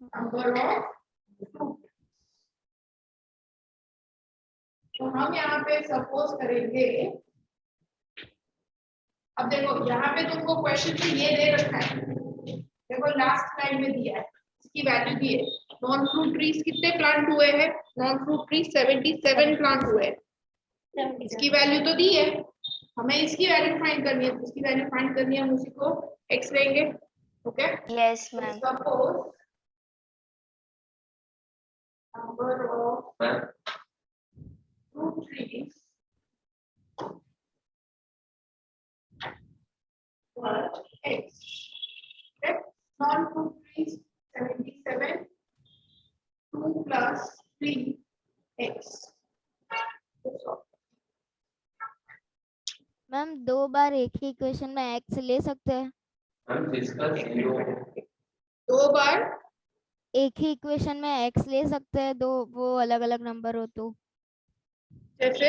Number of fruit. तो हम यहाँ पे सपोज करेंगे, अब देखो यहाँ पे तुमको क्वेश्चन में ये दे रखा है, देखो लास्ट लाइन में दिया है, इसकी वैल्यू दी है। नॉन फ्रूट ट्रीज कितने प्लांट हुए हैं? नॉन फ्रूट ट्रीज 77 प्लांट हुए हैं, इसकी वैल्यू तो दी है, हमें इसकी वैल्यू फाइंड करनी है। इसकी वैल्यू फाइंड करनी है, हम उसी को x लेंगे। Okay, yes ma'am. Suppose number of fruit trees were x. Okay, non-fruit trees 77, 2 plus 3x. Ma'am 2 बार एक ही इक्वेशन में x ले सकते हैं? मैम जिसका 0 है 2 बार एक ही इक्वेशन में x ले सकते हैं, 2 वो अलग अलग नंबर हो तो? जैसे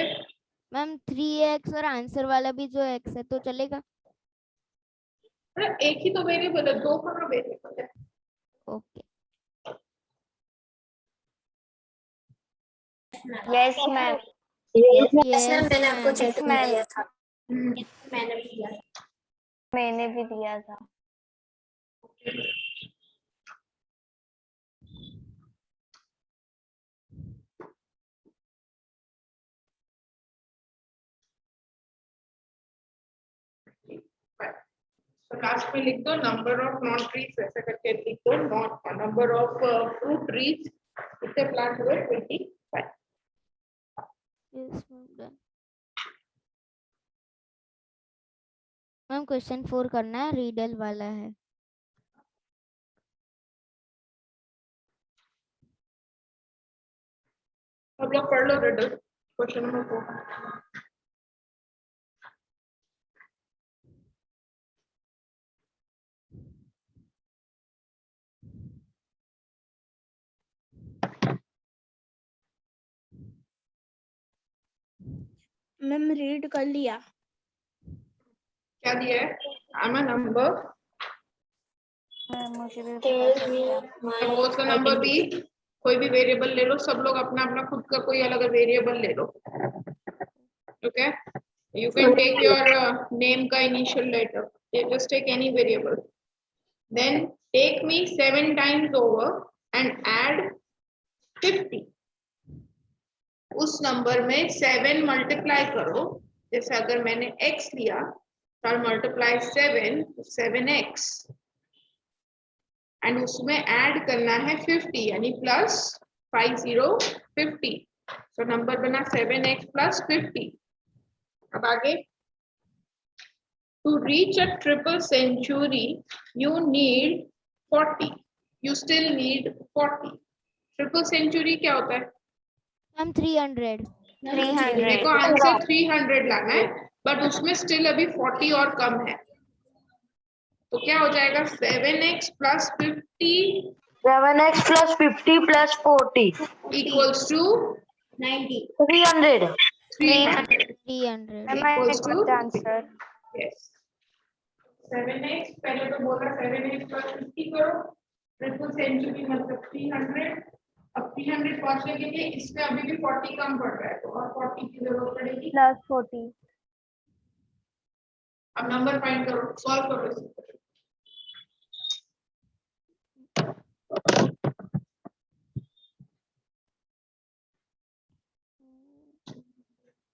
मैम 3x और आंसर वाला भी जो x है तो चलेगा? एक ही तो वेरिएबल है, 2 कहाँ वेरिएबल है? Okay yes ma'am. यस मैंने आपको मैम। चेक मैम किया था, मैंने भी किया था। मैंने भी दिया था। तो लास्ट में लिख दो नंबर ऑफ नॉन ट्रीज, ऐसा करके लिख दो। नंबर ऑफ फ्रूट ट्रीज कितने प्लांट हुए? 25। Yes ma'am done. Ma'am question 4 करना है, रीडल वाला है। अब लोग पढ़ लो riddle, question number 4। Ma'am read कर लिया। क्या दिया है? I'm a number, मुझे भी Tell me सपोज का my नंबर भी, identity. कोई भी वेरिएबल ले लो, सब लोग अपना अपना खुद का कोई अलग वेरिएबल ले लो। Okay, you can take your name का initial letter, just take any variable, then take me 7 times over and add 50। उस नंबर में 7 मल्टीप्लाई करो, जैसे अगर मैंने x लिया तो मल्टीप्लाई 7, 7x, एंड उसमें ऐड करना है 50, यानी प्लस 50। तो नंबर बना 7x plus 50। अब आगे, to reach a triple century you need 40, you still need 40। Triple century क्या होता है? मैम 300। देखो आंसर 300 लाना है, बट उसमें स्टिल अभी 40 और कम है, तो क्या हो जाएगा? 7x plus 50 7x plus 50 plus 40 equals to 90. 300. 300 300 equals to answer. yes 7x, पहले तो बोला 7x plus 50 करो, ट्रिपल सेंचुरी मतलब 300। अब 300 पहुंचने के लिए इसमें अभी भी 40 कम पड़ रहा है, तो और 40 की जरूरत पड़ेगी। प्लस 40। अब नंबर फाइंड करो, सॉल्व करो इसको।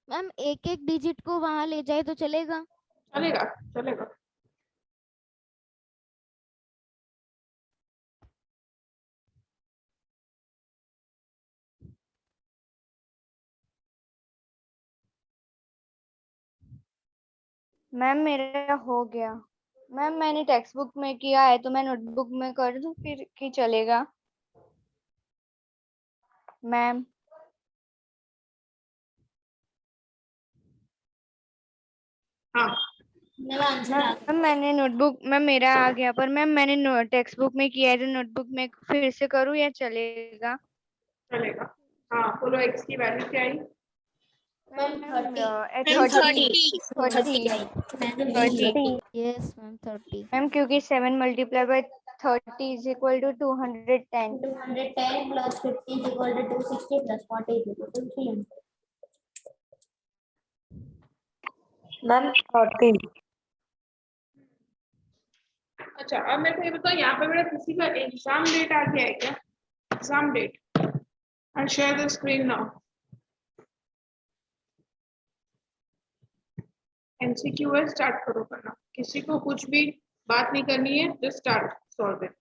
मैम एक एक डिजिट को वहां ले जाए तो चलेगा? चलेगा चलेगा। मैम मेरा हो गया। मैम मैंने टेक्स्ट बुक में किया है तो मैं नोटबुक में कर दूं फिर कि चलेगा? मैम हाँ मेरा आंसर आ गया। मैम मैंने नोटबुक में मेरा आ गया, पर मैम मैंने टेक्स्ट बुक में किया है तो नोटबुक में फिर से करूँ या चलेगा? चलेगा। हाँ बोलो, x की वैल्यू क्या आई? Ma'am, 30. at Ma'am, 30. 30. 30. Yes, ma'am, 30. Ma'am क्योंकि 7 multiplied by 30 is equal to 210. 210 plus 50 is equal to 260 plus 40 is equal to 300. Ma'am, 30. अच्छा, अब मेरे को ये बताओ, यहाँ पे मेरा किसी का एग्जाम डेट आ गया है क्या? Exam date, I share the screen now. MCQ है, स्टार्ट करो करना। किसी को कुछ भी बात नहीं करनी है, जस्ट स्टार्ट सॉल्व इट।